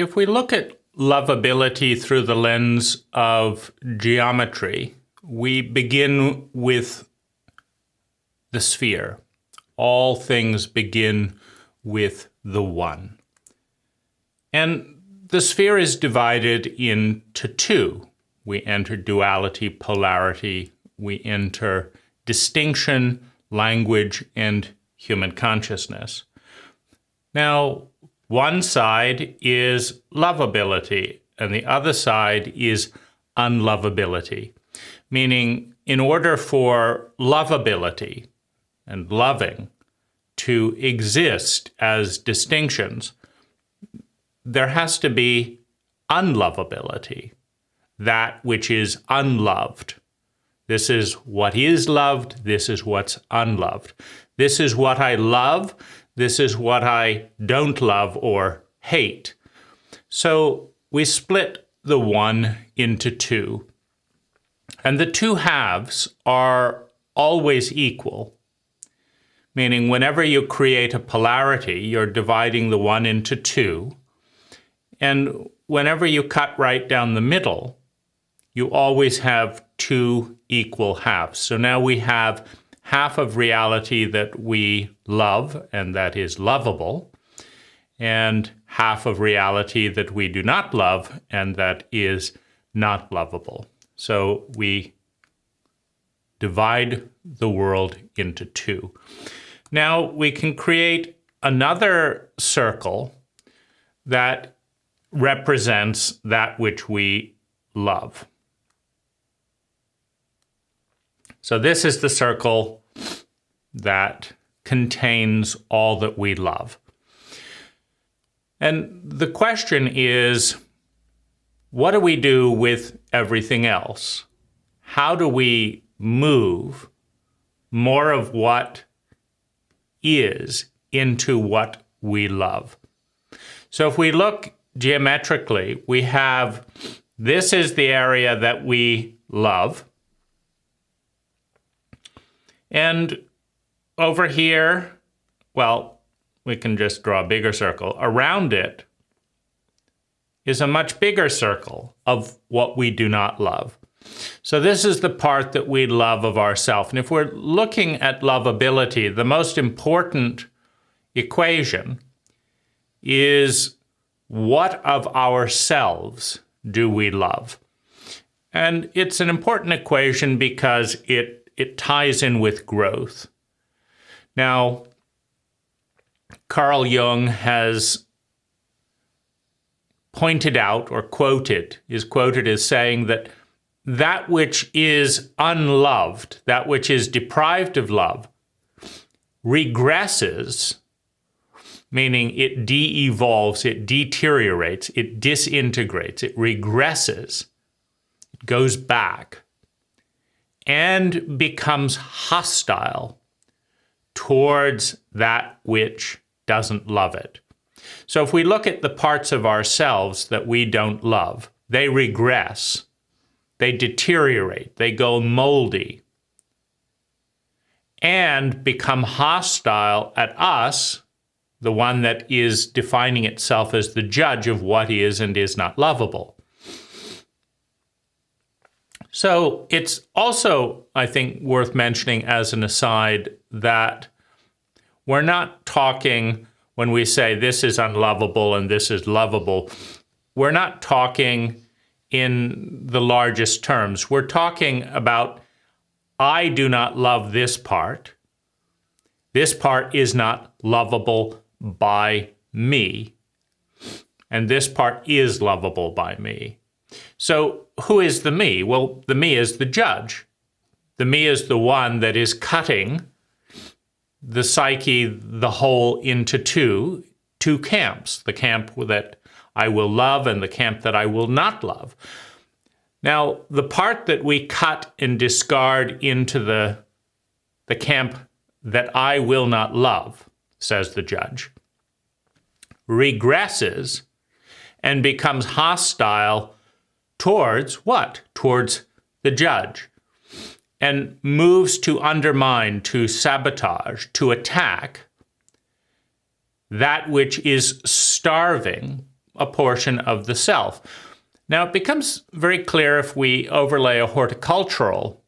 If we look at lovability through the lens of geometry, we begin with the sphere. All things begin with the one. And the sphere is divided into two. We enter duality, polarity. We enter distinction, language, and human consciousness. Now, one side is lovability, and the other side is unlovability, meaning in order for lovability and loving to exist as distinctions, there has to be unlovability, that which is unloved. This is what is loved, this is what's unloved. This is what I love, this is what I don't love or hate. So we split the one into two. And the two halves are always equal, meaning whenever you create a polarity, you're dividing the one into two. And whenever you cut right down the middle, you always have two equal halves. So now we have half of reality that we love and that is lovable, and half of reality that we do not love and that is not lovable. So we divide the world into two. Now we can create another circle that represents that which we love. So this is the circle that contains all that we love. And the question is, what do we do with everything else? How do we move more of what is into what we love? So if we look geometrically, we have, this is the area that we love. And over here, well, we can just draw a bigger circle. Around it is a much bigger circle of what we do not love. So this is the part that we love of ourselves. And if we're looking at lovability, the most important equation is what of ourselves do we love? And it's an important equation because it ties in with growth. Now, Carl Jung has pointed out or is quoted as saying that that which is unloved, that which is deprived of love, regresses, meaning it de-evolves, it deteriorates, it disintegrates, it regresses, it goes back, and becomes hostile towards that which doesn't love it. So if we look at the parts of ourselves that we don't love, they regress, they deteriorate, they go moldy, and become hostile at us, the one that is defining itself as the judge of what is and is not lovable. So it's also, I think, worth mentioning as an aside that we're not talking, when we say this is unlovable and this is lovable, we're not talking in the largest terms. We're talking about, I do not love this part. This part is not lovable by me. And this part is lovable by me. So who is the me? Well, the me is the judge. The me is the one that is cutting the psyche, the whole, into two camps. The camp that I will love and the camp that I will not love. Now, the part that we cut and discard into the camp that I will not love, says the judge, regresses and becomes hostile towards what? Towards the judge, and moves to undermine, to sabotage, to attack that which is starving a portion of the self. Now, it becomes very clear if we overlay a horticultural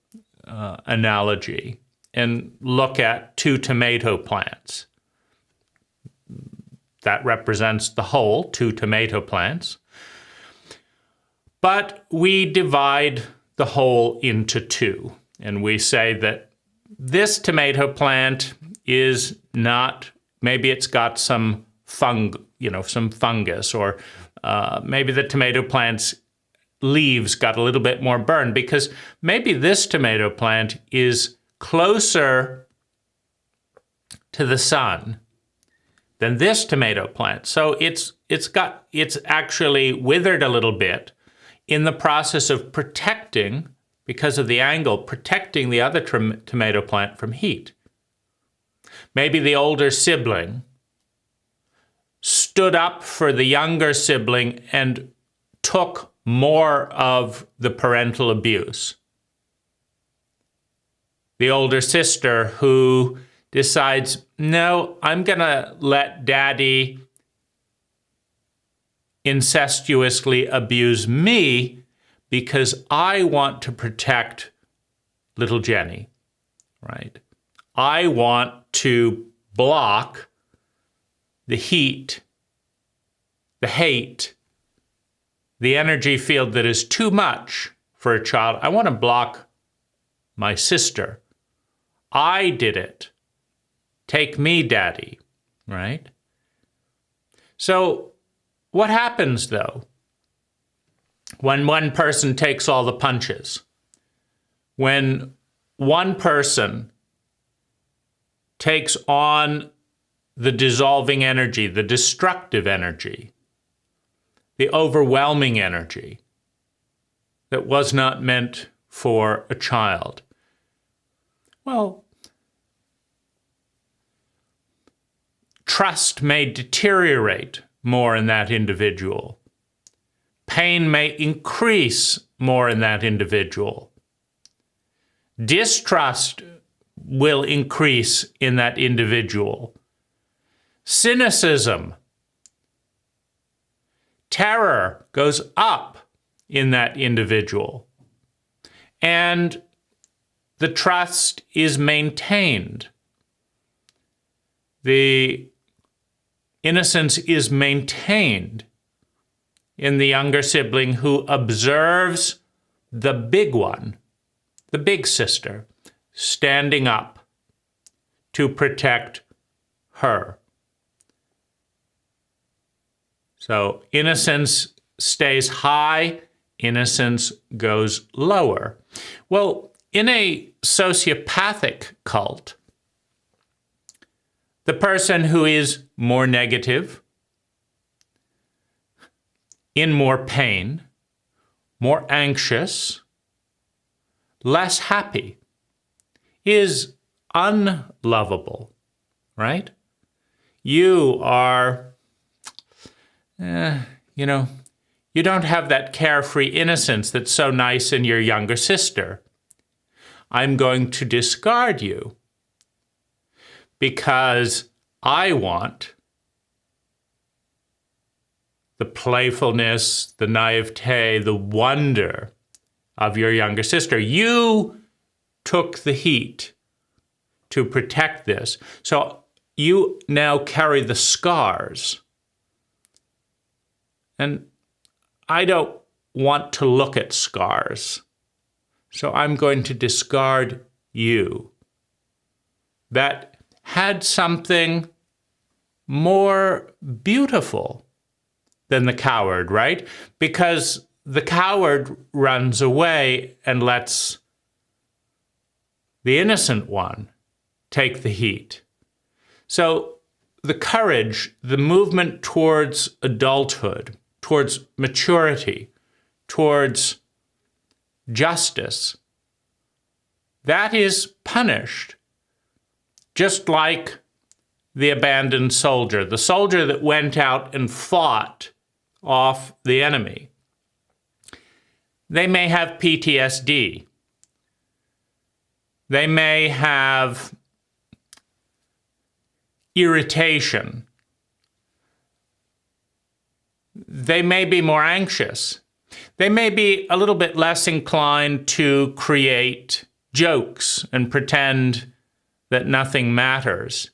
analogy and look at 2 tomato plants. That represents the whole, 2 tomato plants. But we divide the whole into 2. And we say that this tomato plant is not, maybe it's got some fungus, or maybe the tomato plant's leaves got a little bit more burned, because maybe this tomato plant is closer to the sun than this tomato plant. So it's actually withered a little bit in the process of protecting, because of the angle, protecting the other tomato plant from heat. Maybe the older sibling stood up for the younger sibling and took more of the parental abuse. The older sister who decides, no, I'm going to let daddy incestuously abuse me because I want to protect little Jenny, right? I want to block the heat, the hate, the energy field that is too much for a child. I want to block my sister. I did it. Take me, daddy, right? So what happens, though, when one person takes all the punches? When one person takes on the dissolving energy, the destructive energy, the overwhelming energy that was not meant for a child. Well, trust may deteriorate more in that individual. Pain may increase more in that individual. Distrust will increase in that individual. Cynicism, terror goes up in that individual. And the trust is maintained. The innocence is maintained in the younger sibling who observes the big one, the big sister, standing up to protect her. So innocence stays high, innocence goes lower. Well, in a sociopathic cult, the person who is more negative, in more pain, more anxious, less happy, is unlovable, right? You are, you don't have that carefree innocence that's so nice in your younger sister. I'm going to discard you because I want the playfulness, the naivete, the wonder of your younger sister. You took the heat to protect this. So you now carry the scars. And I don't want to look at scars. So I'm going to discard you. That had something more beautiful than the coward, right? Because the coward runs away and lets the innocent one take the heat. So the courage, the movement towards adulthood, towards maturity, towards justice, that is punished. Just like the abandoned soldier, the soldier that went out and fought off the enemy. They may have PTSD. They may have irritation. they may be more anxious. They may be a little bit less inclined to create jokes and pretend that nothing matters.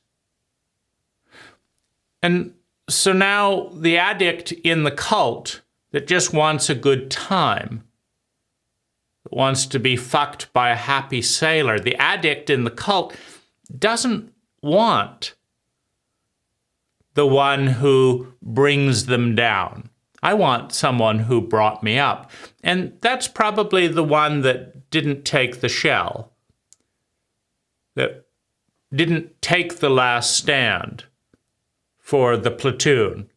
And so now the addict in the cult that just wants a good time, that wants to be fucked by a happy sailor, the addict in the cult doesn't want the one who brings them down. I want someone who brought me up. And that's probably the one that didn't take the shell, that didn't take the last stand for the platoon.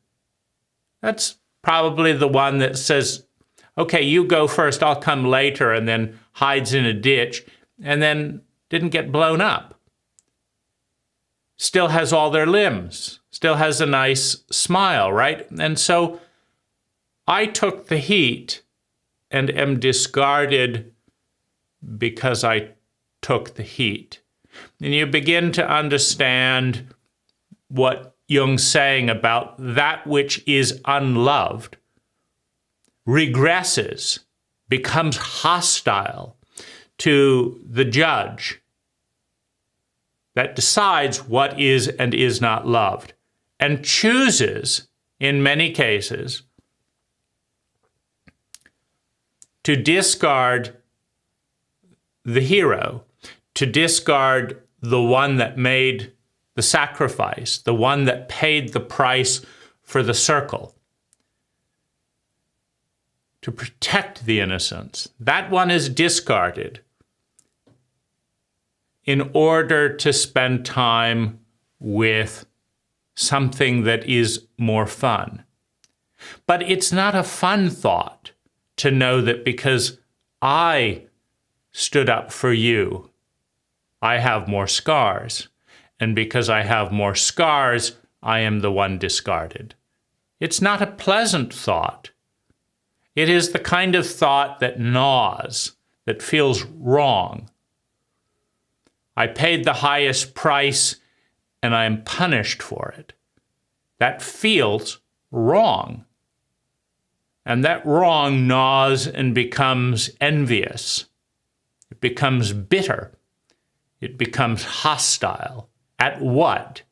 That's probably the one that says, okay, you go first, I'll come later, and then hides in a ditch, and then didn't get blown up. Still has all their limbs, still has a nice smile, right? And so I took the heat and am discarded because I took the heat. And you begin to understand what Jung's saying about that which is unloved regresses, becomes hostile to the judge that decides what is and is not loved, and chooses, in many cases, to discard the hero, to discard the one that made the sacrifice, the one that paid the price for the circle, to protect the innocents. That one is discarded in order to spend time with something that is more fun. But it's not a fun thought to know that because I stood up for you, I have more scars. And because I have more scars, I am the one discarded. It's not a pleasant thought. It is the kind of thought that gnaws, that feels wrong. I paid the highest price and I am punished for it. That feels wrong. And that wrong gnaws and becomes envious. It becomes bitter. It becomes hostile. At what?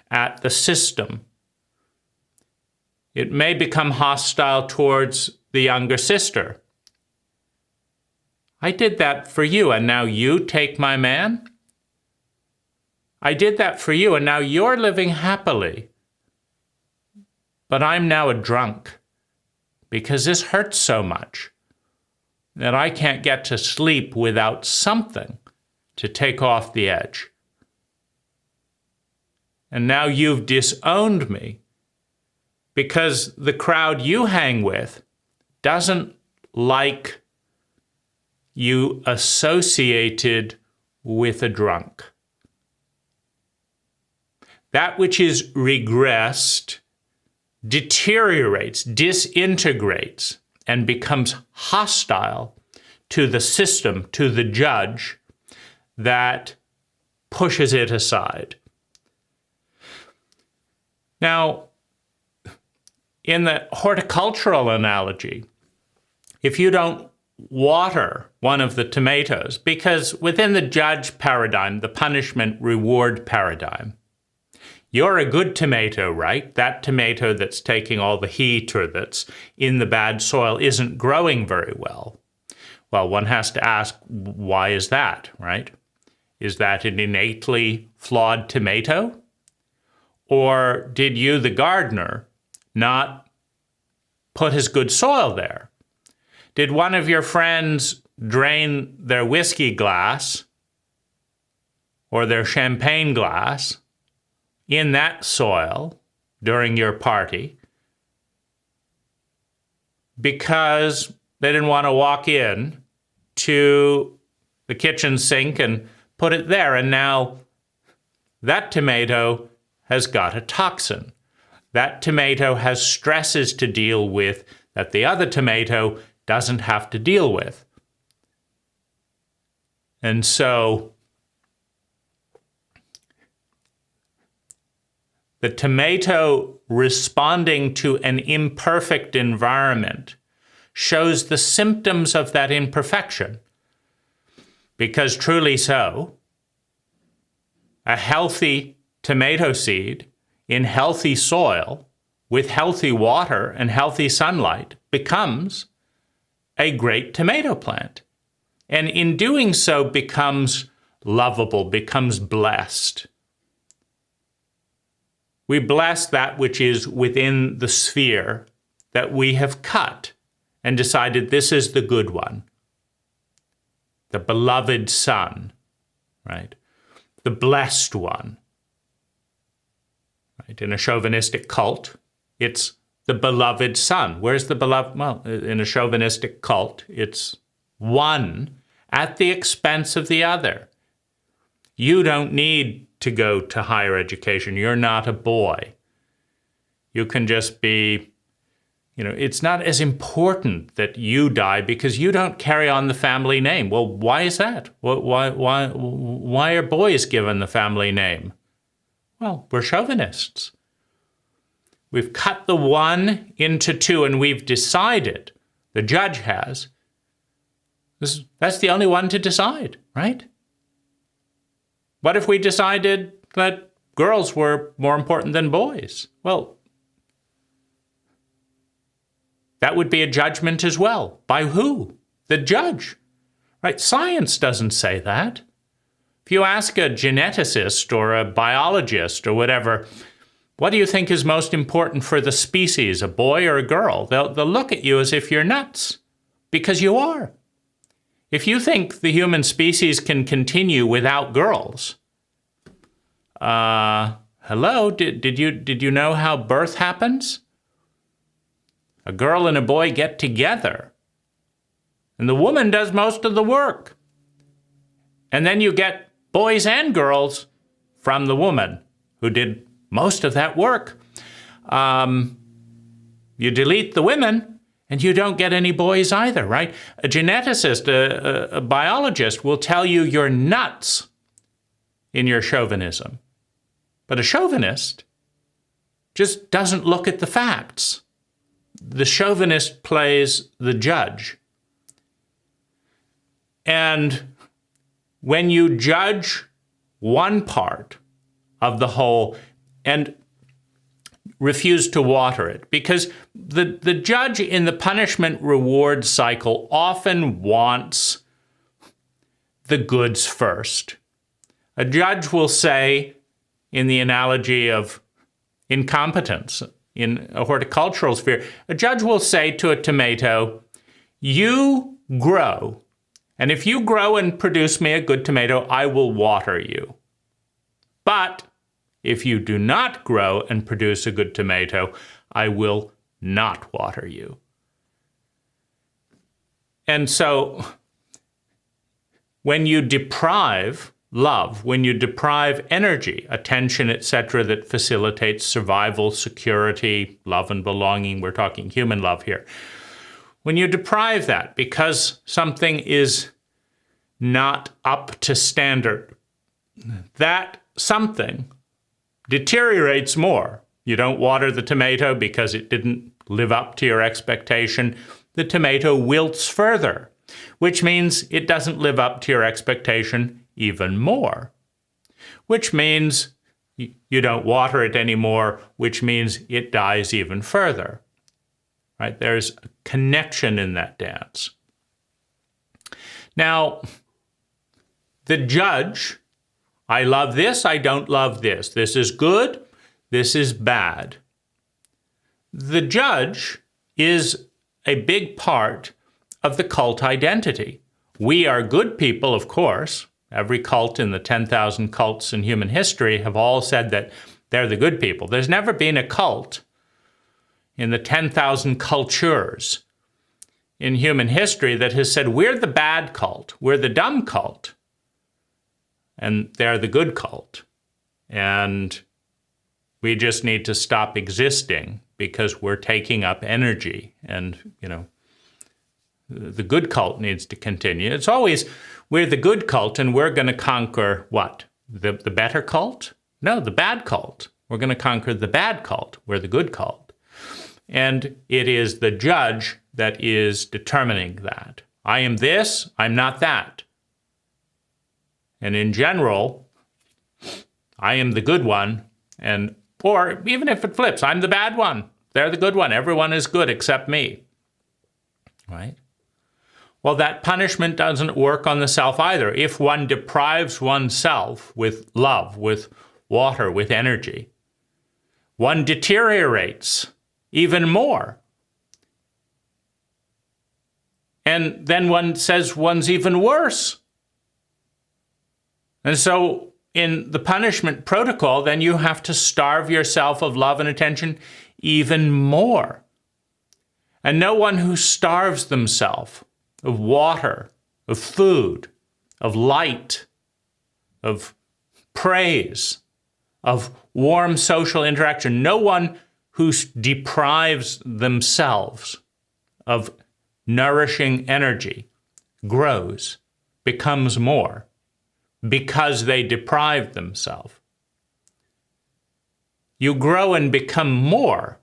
At the system. It may become hostile towards the younger sister. I did that for you, and now you take my man? I did that for you, and now you're living happily. But I'm now a drunk because this hurts so much that I can't get to sleep without something to take off the edge. And now you've disowned me because the crowd you hang with doesn't like you associated with a drunk. That which is regressed deteriorates, disintegrates, and becomes hostile to the system, to the judge that pushes it aside. Now, in the horticultural analogy, if you don't water one of the tomatoes, because within the judge paradigm, the punishment-reward paradigm, you're a good tomato, right? That tomato that's taking all the heat or that's in the bad soil isn't growing very well. Well, one has to ask, why is that, right? Is that an innately flawed tomato? Or did you, the gardener, not put his good soil there? Did one of your friends drain their whiskey glass or their champagne glass in that soil during your party because they didn't want to walk in to the kitchen sink and put it there, and now that tomato has got a toxin. That tomato has stresses to deal with that the other tomato doesn't have to deal with. And so The tomato responding to an imperfect environment shows the symptoms of that imperfection. Because truly so, a healthy tomato seed in healthy soil with healthy water and healthy sunlight becomes a great tomato plant. And in doing so becomes lovable, becomes blessed. We bless that which is within the sphere that we have cut and decided this is the good one. The beloved son, right? The blessed one. Right? In a chauvinistic cult, it's the beloved son. Where's the beloved? Well, in a chauvinistic cult, it's one at the expense of the other. You don't need to go to higher education. You're not a boy. You can just be, it's not as important that you die because you don't carry on the family name. Well, why is that? Why are boys given the family name? Well, we're chauvinists. We've cut the one into two and we've decided, the judge has, that's the only one to decide, right? What if we decided that girls were more important than boys? Well, that would be a judgment as well. By who? The judge, right? Science doesn't say that. If you ask a geneticist or a biologist or whatever, what do you think is most important for the species, a boy or a girl? They'll look at you as if you're nuts, because you are. If you think the human species can continue without girls, hello, did you know how birth happens? A girl and a boy get together, and the woman does most of the work. And then you get boys and girls from the woman who did most of that work. You delete the women, and you don't get any boys either, right? A geneticist, a biologist will tell you you're nuts in your chauvinism. But a chauvinist just doesn't look at the facts. The chauvinist plays the judge. And when you judge one part of the whole and refuse to water it, because the judge in the punishment-reward cycle often wants the goods first. A judge will say, in the analogy of incompetence in a horticultural sphere, a judge will say to a tomato, you grow, and if you grow and produce me a good tomato, I will water you. But if you do not grow and produce a good tomato, I will not water you. And so when you deprive love, when you deprive energy, attention, etc., that facilitates survival, security, love and belonging, we're talking human love here. When you deprive that because something is not up to standard, that something deteriorates more. You don't water the tomato because it didn't live up to your expectation. The tomato wilts further, which means it doesn't live up to your expectation even more, which means you don't water it anymore, which means it dies even further. Right? There's a connection in that dance. Now, the judge, I love this, I don't love this. This is good, this is bad. The judge is a big part of the cult identity. We are good people, of course. Every cult in the 10,000 cults in human history have all said that they're the good people. There's never been a cult in the 10,000 cultures in human history that has said, we're the bad cult, we're the dumb cult, and they're the good cult. And we just need to stop existing because we're taking up energy. And, the good cult needs to continue. It's always, we're the good cult and we're going to conquer what? The better cult? No, the bad cult. We're going to conquer the bad cult. We're the good cult. And it is the judge that is determining that. I am this, I'm not that. And in general, I am the good one, or even if it flips, I'm the bad one. They're the good one. Everyone is good except me. Right? Well, that punishment doesn't work on the self either. If one deprives oneself with love, with water, with energy, one deteriorates even more. And then one says one's even worse. And so in the punishment protocol, then you have to starve yourself of love and attention even more. And no one who starves themselves of water, of food, of light, of praise, of warm social interaction, no one who deprives themselves of nourishing energy grows, becomes more, because they deprived themselves. You grow and become more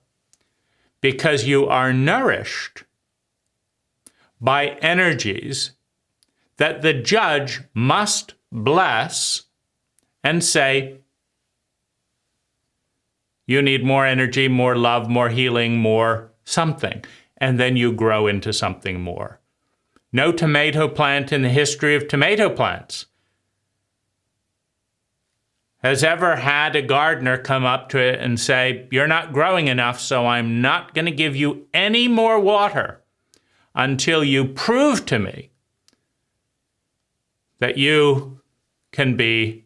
because you are nourished by energies that the judge must bless and say, you need more energy, more love, more healing, more something. And then you grow into something more. No tomato plant in the history of tomato plants has ever had a gardener come up to it and say, you're not growing enough, so I'm not going to give you any more water until you prove to me that you can be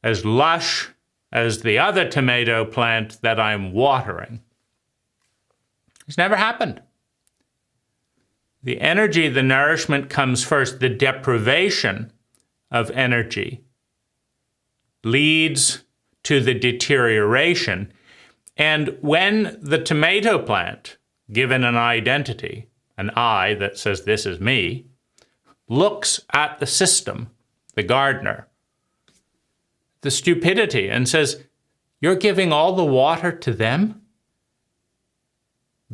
as lush as the other tomato plant that I'm watering. It's never happened. The energy, the nourishment comes first. The deprivation of energy leads to the deterioration. And when the tomato plant, given an identity, an I that says this is me, looks at the system, the gardener, the stupidity, and says, you're giving all the water to them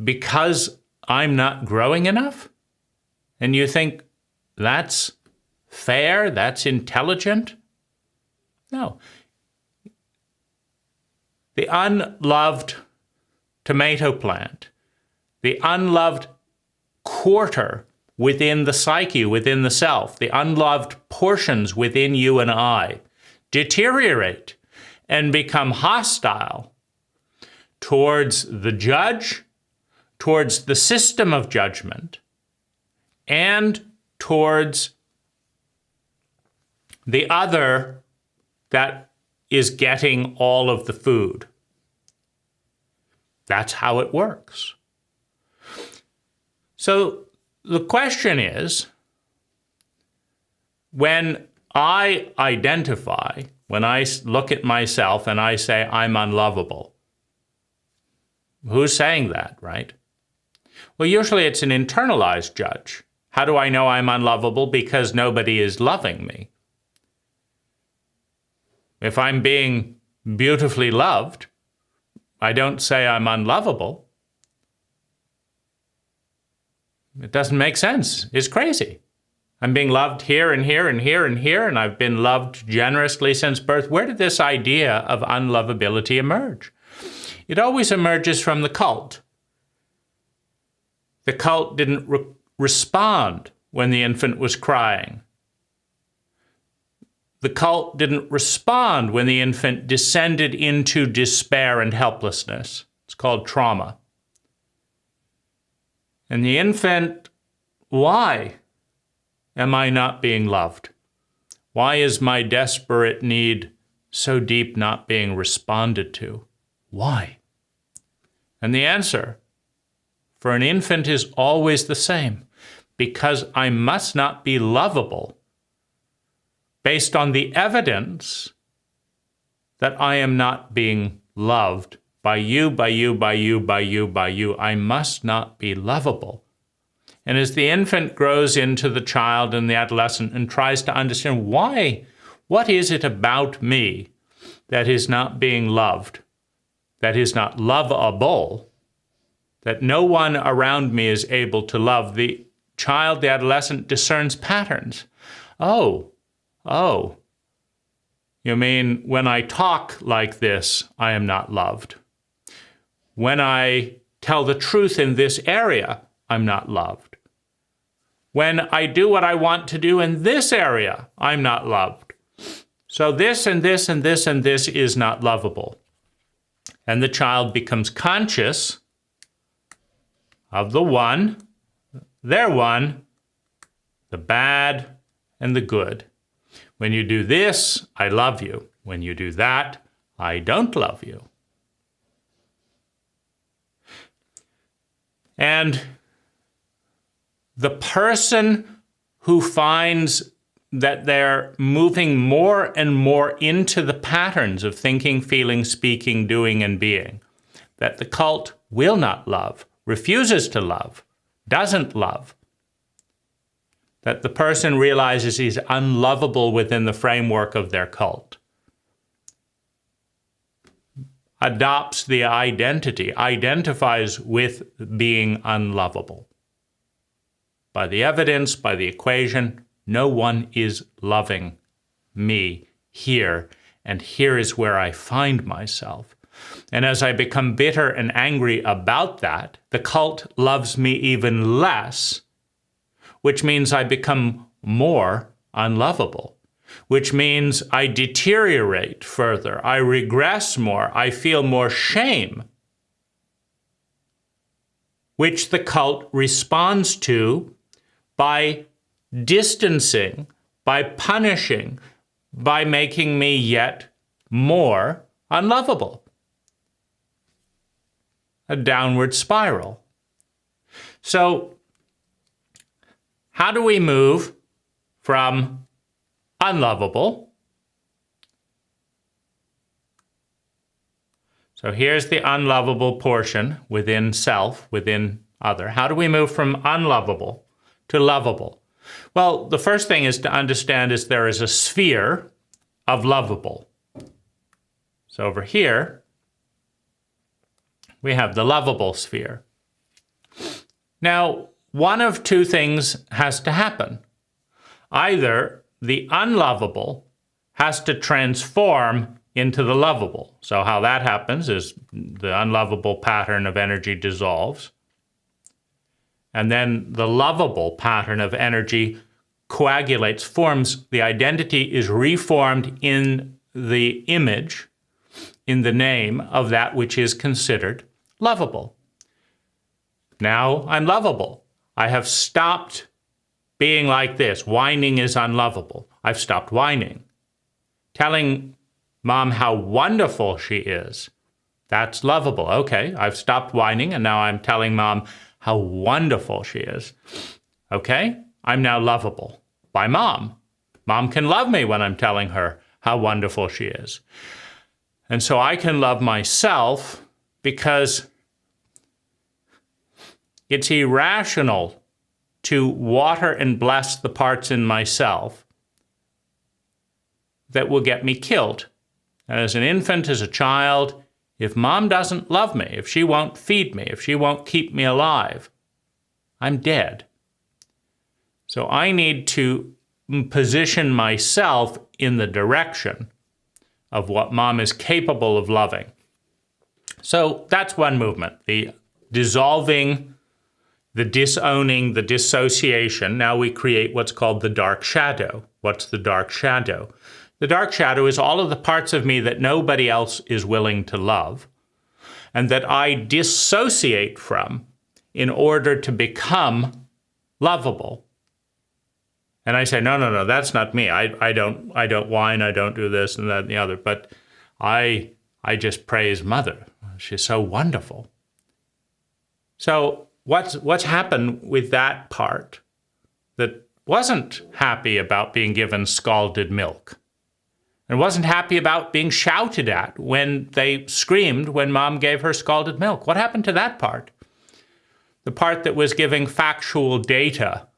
because I'm not growing enough? And you think that's fair, that's intelligent? No. The unloved tomato plant, the unloved quarter within the psyche, within the self, the unloved portions within you and I, deteriorate and become hostile towards the judge, towards the system of judgment, and towards the other that is getting all of the food. That's how it works. So the question is, when I identify, when I look at myself and I say I'm unlovable, who's saying that, right? Well, usually it's an internalized judge. How do I know I'm unlovable? Because nobody is loving me. If I'm being beautifully loved, I don't say I'm unlovable. It doesn't make sense. It's crazy. I'm being loved here and here and here and here, and I've been loved generously since birth. Where did this idea of unlovability emerge? It always emerges from the cult. The cult didn't respond when the infant was crying. The cult didn't respond when the infant descended into despair and helplessness. It's called trauma. And the infant, why am I not being loved? Why is my desperate need so deep not being responded to? Why? And the answer for an infant is always the same. Because I must not be lovable based on the evidence that I am not being loved by you, by you, by you, by you, by you. I must not be lovable. And as the infant grows into the child and the adolescent and tries to understand why, what is it about me that is not being loved, that is not lovable, that no one around me is able to love, the child, the adolescent discerns patterns. Oh, you mean when I talk like this, I am not loved? When I tell the truth in this area, I'm not loved. When I do what I want to do in this area, I'm not loved. So this and this and this and this is not lovable. And the child becomes conscious of the one, their one, the bad and the good. When you do this, I love you. When you do that, I don't love you. And the person who finds that they're moving more and more into the patterns of thinking, feeling, speaking, doing, and being, that the cult will not love, refuses to love, doesn't love, that the person realizes he's unlovable within the framework of their cult, adopts the identity, identifies with being unlovable. By the evidence, by the equation, no one is loving me here, and here is where I find myself. And as I become bitter and angry about that, the cult loves me even less, which means I become more unlovable, which means I deteriorate further, I regress more, I feel more shame, which the cult responds to by distancing, by punishing, by making me yet more unlovable. A downward spiral. So, how do we move from unlovable? So here's the unlovable portion within self, within other. How do we move from unlovable to lovable? Well, the first thing is to understand is there is a sphere of lovable. So over here, we have the lovable sphere. Now, one of two things has to happen. Either the unlovable has to transform into the lovable. So how that happens is the unlovable pattern of energy dissolves, and then the lovable pattern of energy coagulates, forms, the identity is reformed in the image, in the name of that which is considered lovable. Now I'm lovable. I have stopped being like this. Whining is unlovable. I've stopped whining. Telling mom how wonderful she is, that's lovable. Okay, I've stopped whining and now I'm telling mom how wonderful she is. Okay, I'm now lovable by mom. Mom can love me when I'm telling her how wonderful she is. And so I can love myself because it's irrational to water and bless the parts in myself that will get me killed. As an infant, as a child, if mom doesn't love me, if she won't feed me, if she won't keep me alive, I'm dead. So I need to position myself in the direction of what mom is capable of loving. So that's one movement, the dissolving, the disowning, the dissociation. Now we create what's called the dark shadow. What's the dark shadow? The dark shadow is all of the parts of me that nobody else is willing to love and that I dissociate from in order to become lovable. And I say, no, that's not me. I don't whine, I don't do this and that and the other, but I just praise mother. She's so wonderful. So what's happened with that part that wasn't happy about being given scalded milk and wasn't happy about being shouted at when they screamed when mom gave her scalded milk? What happened to that part? The part that was giving factual data,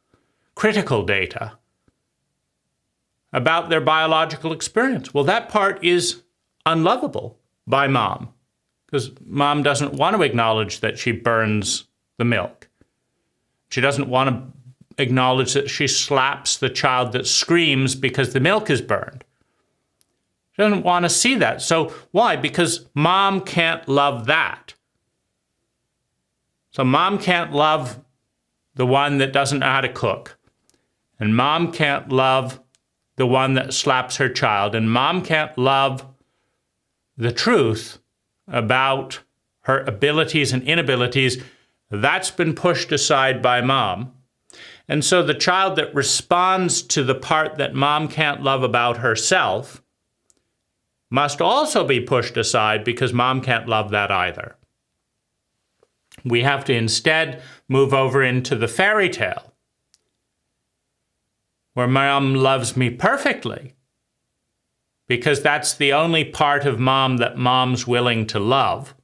critical data about their biological experience. Well, that part is unlovable by mom, because mom doesn't want to acknowledge that she burns the milk. She doesn't want to acknowledge that she slaps the child that screams because the milk is burned. She doesn't want to see that. So why? Because mom can't love that. So mom can't love the one that doesn't know how to cook. And mom can't love the one that slaps her child. And mom can't love the truth about her abilities and inabilities. That's been pushed aside by mom. And so the child that responds to the part that mom can't love about herself must also be pushed aside because mom can't love that either. We have to instead move over into the fairy tale, where mom loves me perfectly, because that's the only part of mom that mom's willing to love.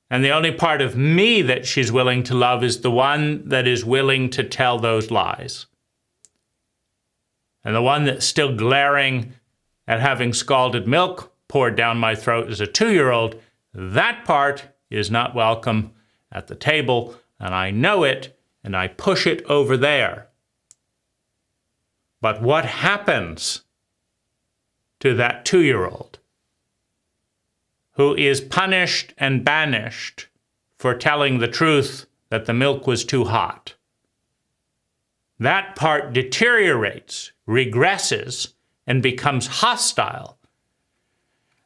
And the only part of me that she's willing to love is the one that is willing to tell those lies. And the one that's still glaring at having scalded milk poured down my throat as a 2-year-old, that part is not welcome at the table, and I know it, and I push it over there. But what happens to that 2-year-old who is punished and banished for telling the truth that the milk was too hot? That part deteriorates, regresses, and becomes hostile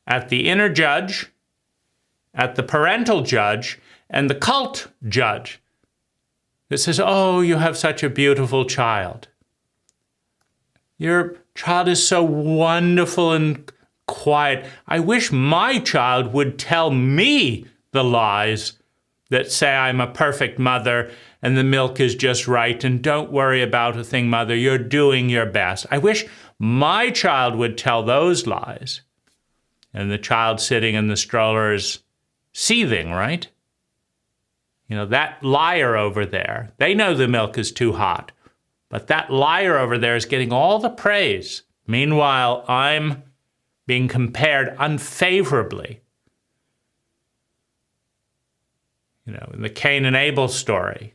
at the inner judge, at the parental judge, and the cult judge that says, oh, you have such a beautiful child. Your child is so wonderful and quiet. I wish my child would tell me the lies that say I'm a perfect mother and the milk is just right and don't worry about a thing, mother. You're doing your best. I wish my child would tell those lies. And the child sitting in the stroller is seething, right? You know, that liar over there, they know the milk is too hot, but that liar over there is getting all the praise. Meanwhile, I'm being compared unfavorably. You know, in the Cain and Abel story,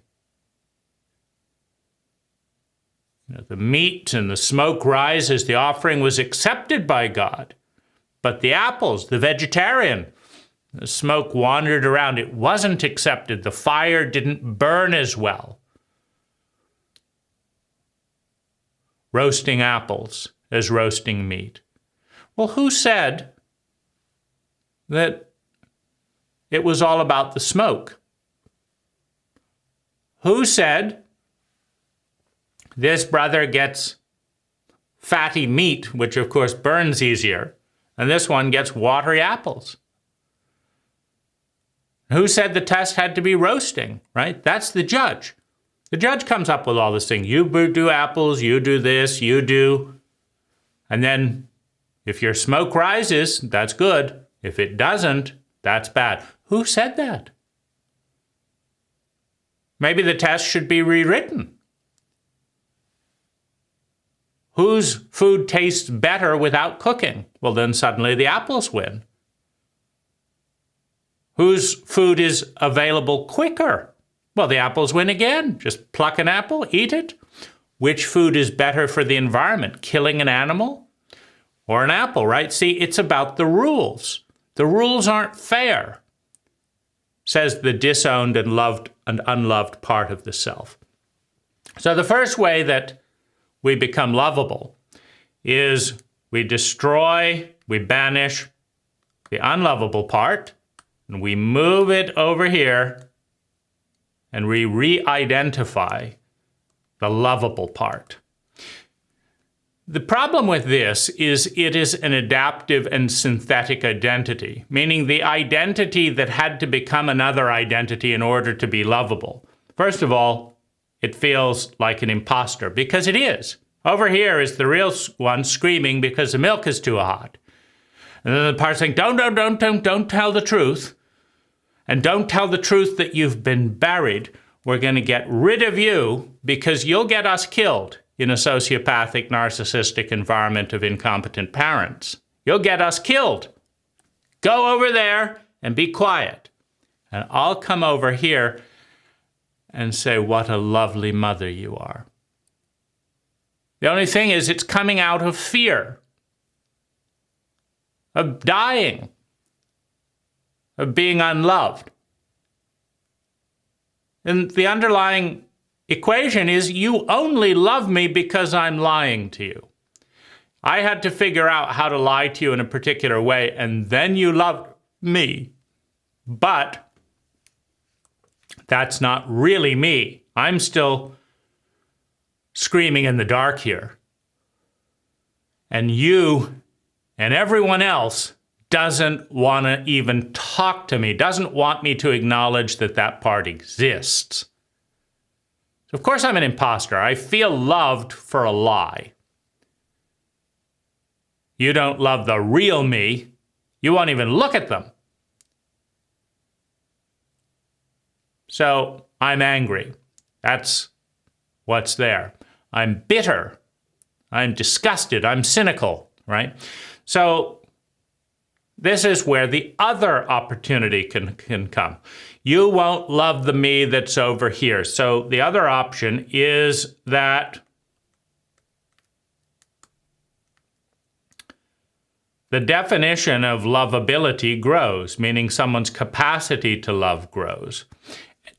you know, the meat and the smoke rise as the offering was accepted by God, but the apples, the vegetarian, the smoke wandered around. It wasn't accepted. The fire didn't burn as well. Roasting apples as roasting meat. Well, who said that it was all about the smoke? Who said this brother gets fatty meat, which of course burns easier, and this one gets watery apples? Who said the test had to be roasting, right? That's the judge. The judge comes up with all this thing. You do apples, you do this, you do. And then if your smoke rises, that's good. If it doesn't, that's bad. Who said that? Maybe the test should be rewritten. Whose food tastes better without cooking? Well, then suddenly the apples win. Whose food is available quicker? Well, the apples win again. Just pluck an apple, eat it. Which food is better for the environment? Killing an animal or an apple, right? See, it's about the rules. The rules aren't fair, says the disowned and loved and unloved part of the self. So the first way that we become lovable is we destroy, we banish the unlovable part, and we move it over here, and we re-identify the lovable part. The problem with this is it is an adaptive and synthetic identity, meaning the identity that had to become another identity in order to be lovable. First of all, it feels like an imposter, because it is. Over here is the real one screaming because the milk is too hot. And then the part saying, don't tell the truth. And don't tell the truth that you've been buried. We're going to get rid of you because you'll get us killed in a sociopathic, narcissistic environment of incompetent parents. You'll get us killed. Go over there and be quiet. And I'll come over here and say, what a lovely mother you are. The only thing is, it's coming out of fear, of dying, of being unloved. And the underlying equation is, you only love me because I'm lying to you. I had to figure out how to lie to you in a particular way, and then you loved me. But that's not really me. I'm still screaming in the dark here. And you and everyone else doesn't want to even talk to me, doesn't want me to acknowledge that that part exists. So of course I'm an imposter. I feel loved for a lie. You don't love the real me. You won't even look at them. So I'm angry. That's what's there. I'm bitter. I'm disgusted. I'm cynical, right? So this is where the other opportunity can come. You won't love the me that's over here. So the other option is that the definition of lovability grows, meaning someone's capacity to love grows,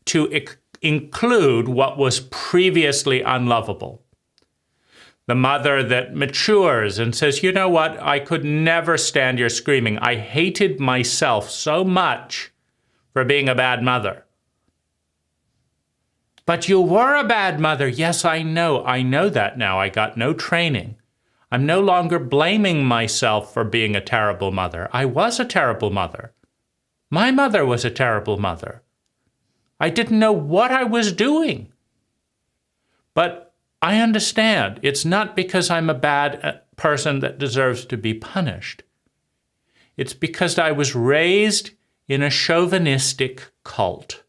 to include what was previously unlovable. The mother that matures and says, you know what, I could never stand your screaming. I hated myself so much for being a bad mother. But you were a bad mother. Yes, I know that now. I got no training. I'm no longer blaming myself for being a terrible mother. I was a terrible mother. My mother was a terrible mother. I didn't know what I was doing. But I understand. It's not because I'm a bad person that deserves to be punished. It's because I was raised in a chauvinistic cult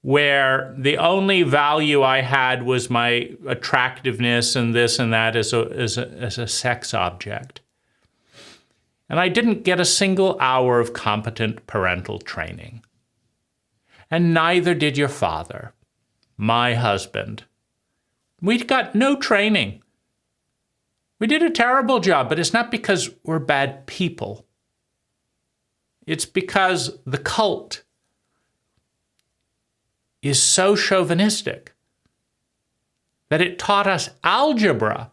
where the only value I had was my attractiveness and this and that as a sex object. And I didn't get a single hour of competent parental training. And neither did your father, my husband. We got no training. We did a terrible job, but it's not because we're bad people. It's because the cult is so chauvinistic that it taught us algebra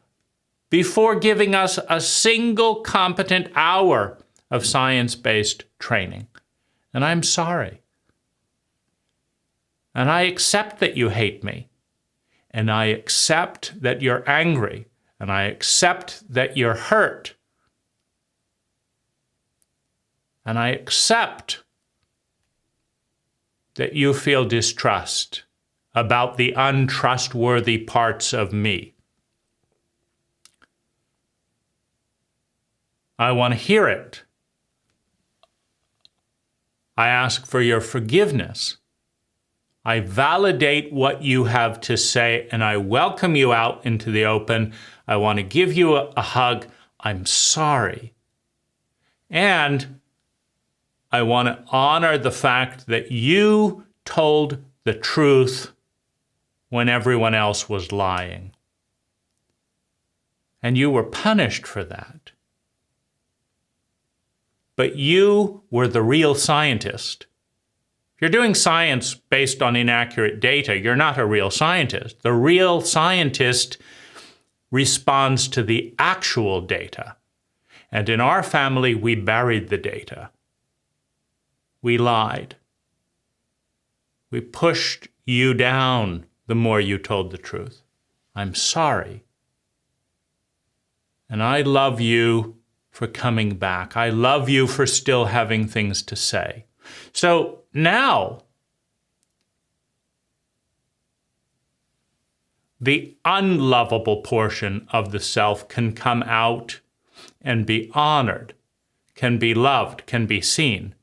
before giving us a single competent hour of science-based training. And I'm sorry. And I accept that you hate me. And I accept that you're angry. And I accept that you're hurt. And I accept that you feel distrust about the untrustworthy parts of me. I want to hear it. I ask for your forgiveness. I validate what you have to say, and I welcome you out into the open. I want to give you a hug. I'm sorry. And I want to honor the fact that you told the truth when everyone else was lying. And you were punished for that. But you were the real scientist. If you're doing science based on inaccurate data, you're not a real scientist. The real scientist responds to the actual data. And in our family, we buried the data. We lied. We pushed you down the more you told the truth. I'm sorry. And I love you for coming back. I love you for still having things to say. So now, the unlovable portion of the self can come out and be honored, can be loved, can be seen.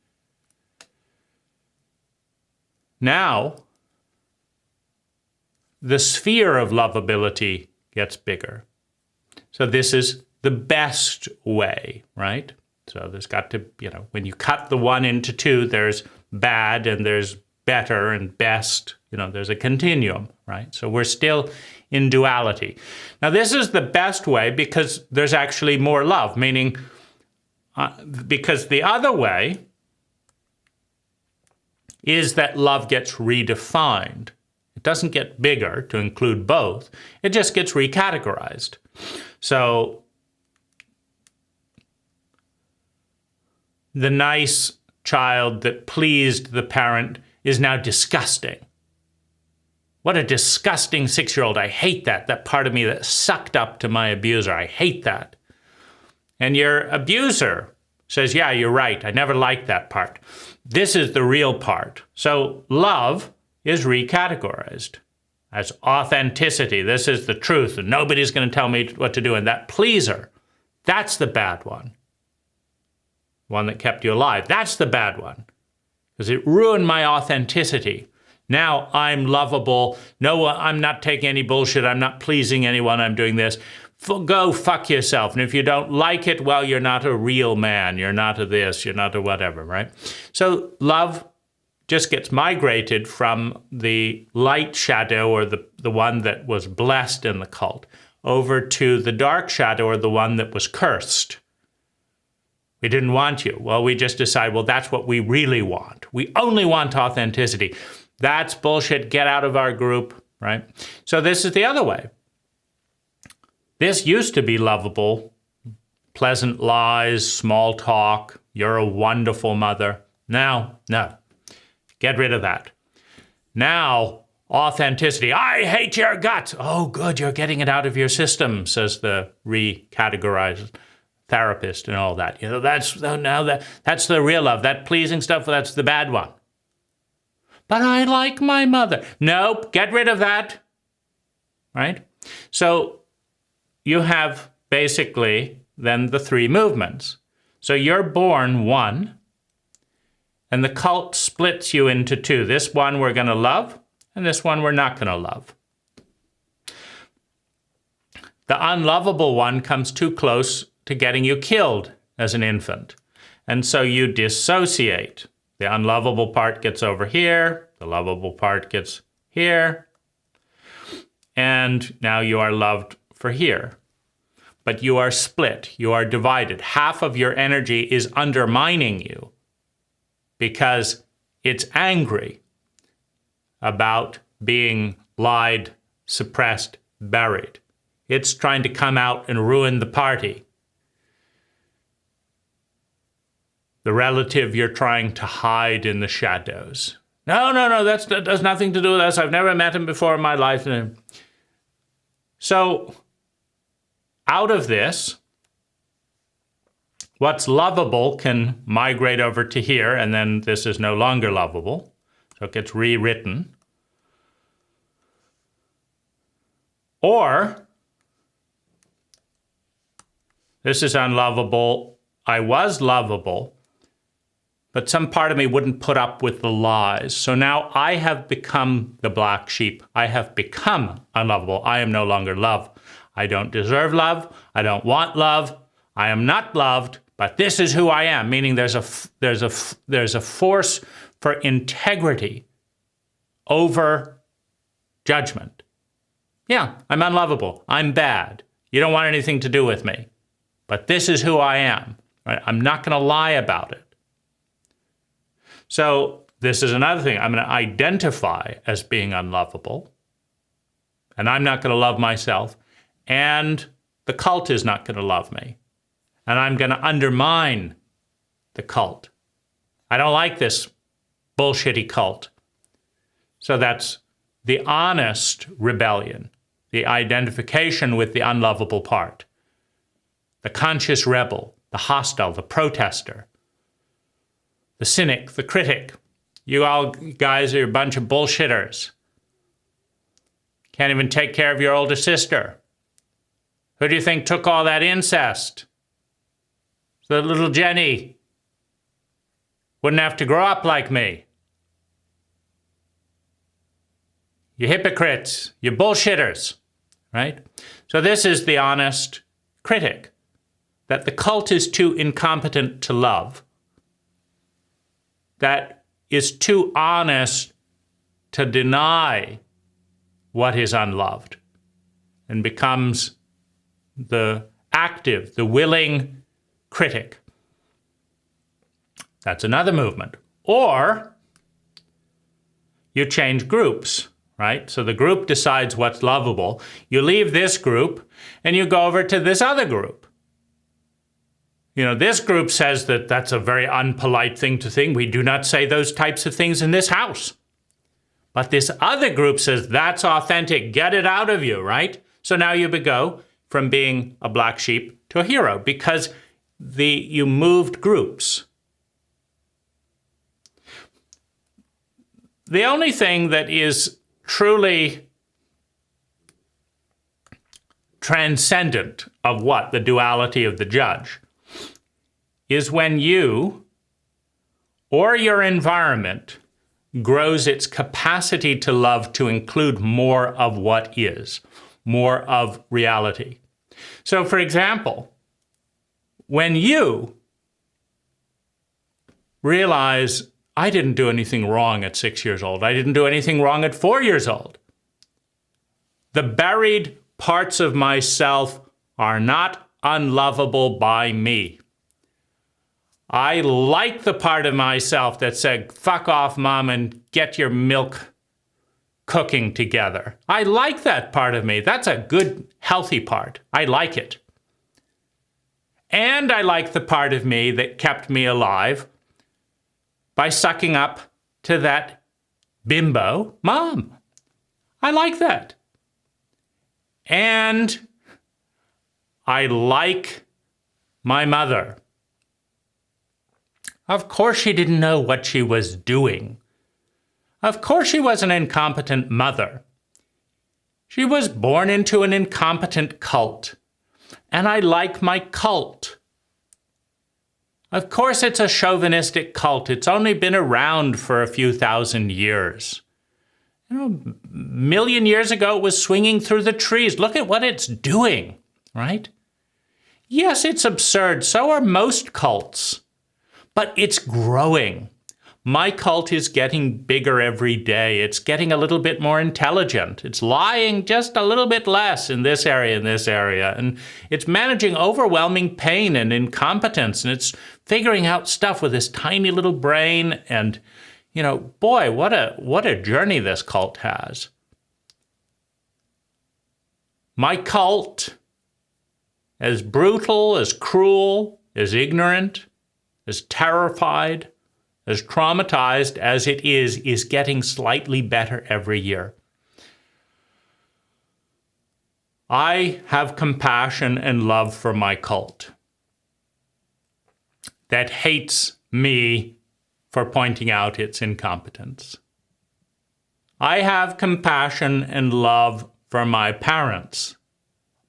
Now, the sphere of lovability gets bigger. So this is the best way, right? So there's got to, when you cut the one into two, there's bad and there's better and best. There's a continuum, right? So we're still in duality. Now, this is the best way because there's actually more love, meaning because the other way is that love gets redefined. It doesn't get bigger to include both. It just gets recategorized. So the nice child that pleased the parent is now disgusting. What a disgusting 6-year-old. I hate that. That part of me that sucked up to my abuser. I hate that. And your abuser says, yeah, you're right. I never liked that part. This is the real part. So love is recategorized as authenticity. This is the truth, and nobody's going to tell me what to do. And that pleaser, that's the bad one. One that kept you alive. That's the bad one. Because it ruined my authenticity. Now I'm lovable. No, I'm not taking any bullshit. I'm not pleasing anyone. I'm doing this. Go fuck yourself. And if you don't like it, well, you're not a real man. You're not a this. You're not a whatever, right? So love just gets migrated from the light shadow, or the one that was blessed in the cult, over to the dark shadow, or the one that was cursed. We didn't want you. Well, we just decide, well, that's what we really want. We only want authenticity. That's bullshit. Get out of our group, right? So this is the other way. This used to be lovable. Pleasant lies, small talk. You're a wonderful mother. Now, no. Get rid of that. Now, authenticity. I hate your guts. Oh, good. You're getting it out of your system, says the recategorized therapist and all that. That's the real love. That pleasing stuff, that's the bad one. But I like my mother. Nope, get rid of that. Right? So you have basically then the three movements. So you're born one, and the cult splits you into two. This one we're going to love, and this one we're not going to love. The unlovable one comes too close to getting you killed as an infant. And so you dissociate. The unlovable part gets over here. The lovable part gets here. And now you are loved for here. But you are split. You are divided. Half of your energy is undermining you because it's angry about being lied, suppressed, buried. It's trying to come out and ruin the party. The relative you're trying to hide in the shadows. No, that has nothing to do with us. I've never met him before in my life. So, out of this, what's lovable can migrate over to here, and then this is no longer lovable. So it gets rewritten. Or, this is unlovable. I was lovable, but some part of me wouldn't put up with the lies. So now I have become the black sheep. I have become unlovable. I am no longer love. I don't deserve love. I don't want love. I am not loved, but this is who I am. Meaning there's a force for integrity over judgment. Yeah, I'm unlovable. I'm bad. You don't want anything to do with me. But this is who I am. Right? I'm not going to lie about it. So this is another thing. I'm going to identify as being unlovable. And I'm not going to love myself. And the cult is not going to love me. And I'm going to undermine the cult. I don't like this bullshitty cult. So that's the honest rebellion, the identification with the unlovable part, the conscious rebel, the hostile, the protester, the cynic, the critic. You all guys are a bunch of bullshitters. Can't even take care of your older sister. Who do you think took all that incest? So that little Jenny wouldn't have to grow up like me. you hypocrites, you bullshitters, right? So this is the honest critic, that the cult is too incompetent to love, that is too honest to deny what is unloved, and becomes the active, the willing critic. That's another movement. Or you change groups, right? So the group decides what's lovable. You leave this group and you go over to this other group. You know, this group says that that's a very unpolite thing to think. We do not say those types of things in this house. But this other group says that's authentic. Get it out of you, right? So now you go from being a black sheep to a hero because you moved groups. The only thing that is truly transcendent of the duality of the judge is when you or your environment grows its capacity to love to include more of what is, more of reality. So, for example, when you realize, I didn't do anything wrong at 6 years old, I didn't do anything wrong at 4 years old, the buried parts of myself are not unlovable by me. I like the part of myself that said, fuck off, Mom, and get your milk cooking together. I like that part of me. That's a good, healthy part. I like it. And I like the part of me that kept me alive by sucking up to that bimbo mom. I like that. And I like my mother. Of course she didn't know what she was doing. Of course she was an incompetent mother. She was born into an incompetent cult. And I like my cult. Of course it's a chauvinistic cult. It's only been around for a few thousand years. You know, a million years ago it was swinging through the trees. Look at what it's doing, right? Yes, it's absurd. So are most cults. But it's growing. My cult is getting bigger every day. It's getting a little bit more intelligent. It's lying just a little bit less in this area, and it's managing overwhelming pain and incompetence, and it's figuring out stuff with this tiny little brain. And, you know, boy, what a journey this cult has. My cult, as brutal, as cruel, as ignorant, as terrified, as traumatized as it is getting slightly better every year. I have compassion and love for my cult that hates me for pointing out its incompetence. I have compassion and love for my parents,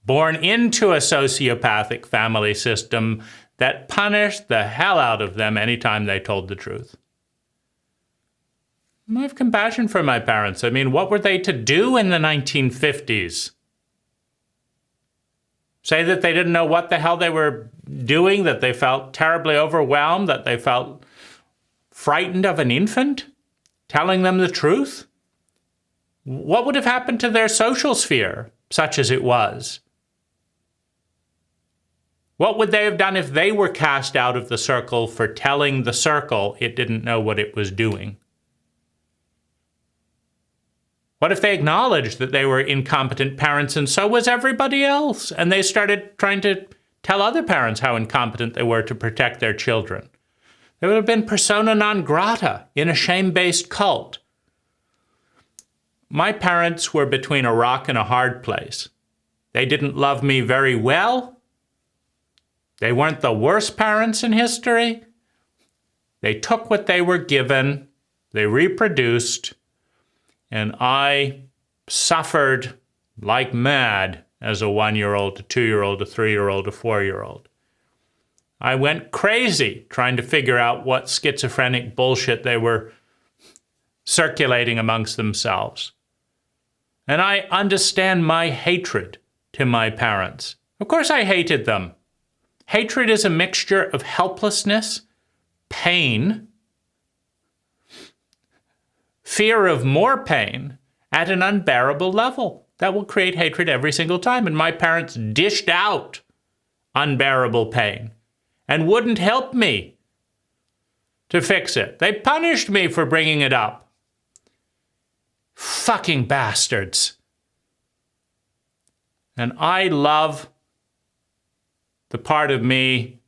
born into a sociopathic family system that punished the hell out of them anytime they told the truth. I have compassion for my parents. I mean, what were they to do in the 1950s? Say that they didn't know what the hell they were doing, that they felt terribly overwhelmed, that they felt frightened of an infant telling them the truth? What would have happened to their social sphere, such as it was? What would they have done if they were cast out of the circle for telling the circle it didn't know what it was doing? What if they acknowledged that they were incompetent parents and so was everybody else, and they started trying to tell other parents how incompetent they were to protect their children? They would have been persona non grata in a shame-based cult. My parents were between a rock and a hard place. They didn't love me very well. They weren't the worst parents in history. They took what they were given, they reproduced, and I suffered like mad as a 1-year-old, a 2-year-old, a 3-year-old, a 4-year-old. I went crazy trying to figure out what schizophrenic bullshit they were circulating amongst themselves. And I understand my hatred to my parents. Of course I hated them. Hatred is a mixture of helplessness, pain, fear of more pain at an unbearable level. That will create hatred every single time. And my parents dished out unbearable pain and wouldn't help me to fix it. They punished me for bringing it up. Fucking bastards. And I love the part of me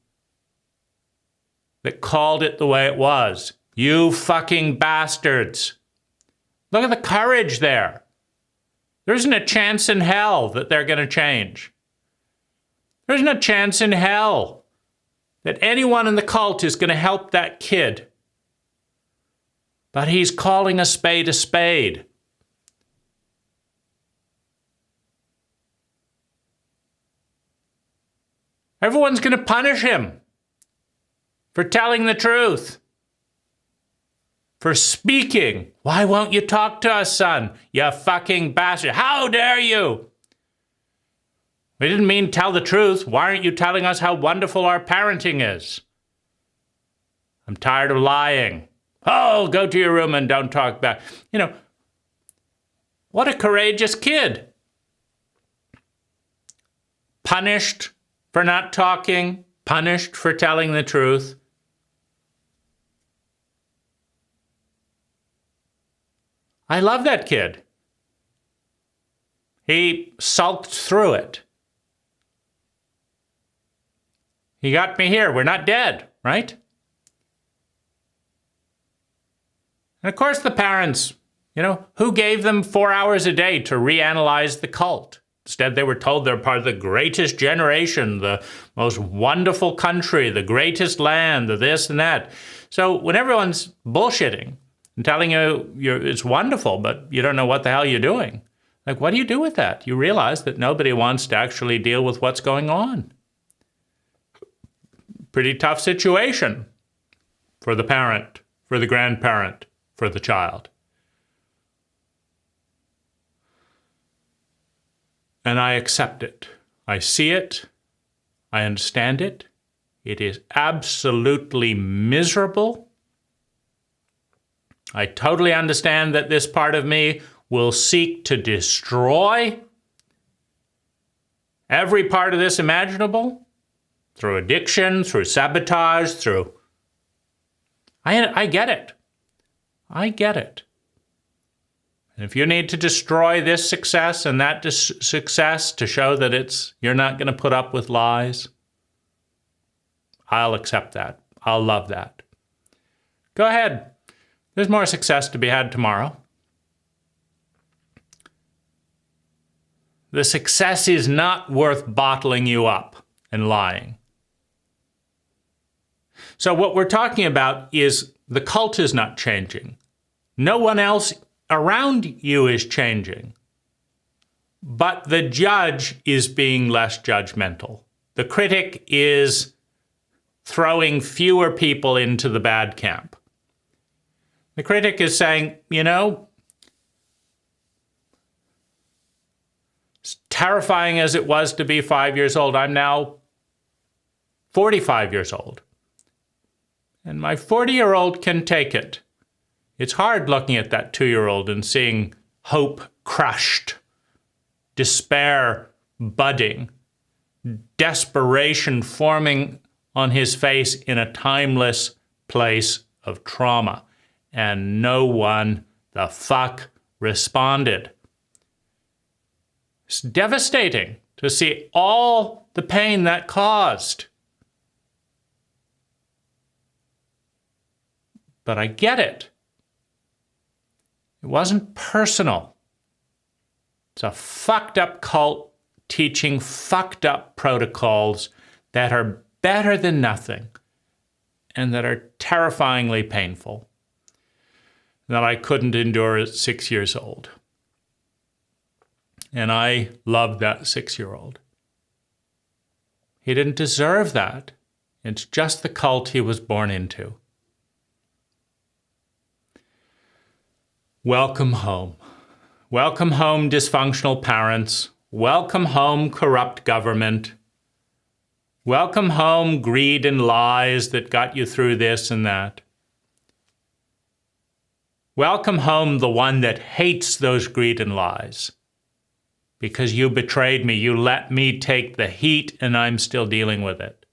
that called it the way it was. You fucking bastards. Look at the courage there. There isn't a chance in hell that they're going to change. There isn't a chance in hell that anyone in the cult is going to help that kid. But he's calling a spade a spade. Everyone's going to punish him for telling the truth, for speaking. Why won't you talk to us, son? You fucking bastard. How dare you? We didn't mean tell the truth. Why aren't you telling us how wonderful our parenting is? I'm tired of lying. Oh, go to your room and don't talk back. You know, what a courageous kid. Punished for not talking, punished for telling the truth. I love that kid. He sulked through it. He got me here. We're not dead, right? And of course the parents, who gave them 4 hours a day to reanalyze the cult? Instead, they were told they're part of the greatest generation, the most wonderful country, the greatest land, the this and that. So when everyone's bullshitting and telling you it's wonderful, but you don't know what the hell you're doing, like, what do you do with that? You realize that nobody wants to actually deal with what's going on. Pretty tough situation for the parent, for the grandparent, for the child. And I accept it. I see it. I understand it. It is absolutely miserable. I totally understand that this part of me will seek to destroy every part of this imaginable through addiction, through sabotage, through... I get it. I get it. And if you need to destroy this success and that success to show that you're not going to put up with lies, I'll accept that. I'll love that. Go ahead. There's more success to be had tomorrow. The success is not worth bottling you up and lying. So what we're talking about is the cult is not changing. No one else around you is changing. But the judge is being less judgmental. The critic is throwing fewer people into the bad camp. The critic is saying, as terrifying as it was to be 5 years old, I'm now 45 years old. And my 40-year-old can take it. It's hard looking at that 2-year-old and seeing hope crushed, despair budding, desperation forming on his face in a timeless place of trauma. And no one the fuck responded. It's devastating to see all the pain that caused. But I get it. It wasn't personal. It's a fucked up cult teaching fucked up protocols that are better than nothing and that are terrifyingly painful that I couldn't endure at 6 years old. And I loved that 6-year-old. He didn't deserve that. It's just the cult he was born into. Welcome home. Welcome home, dysfunctional parents. Welcome home, corrupt government. Welcome home, greed and lies that got you through this and that. Welcome home, the one that hates those greed and lies. Because you betrayed me, you let me take the heat, and I'm still dealing with it.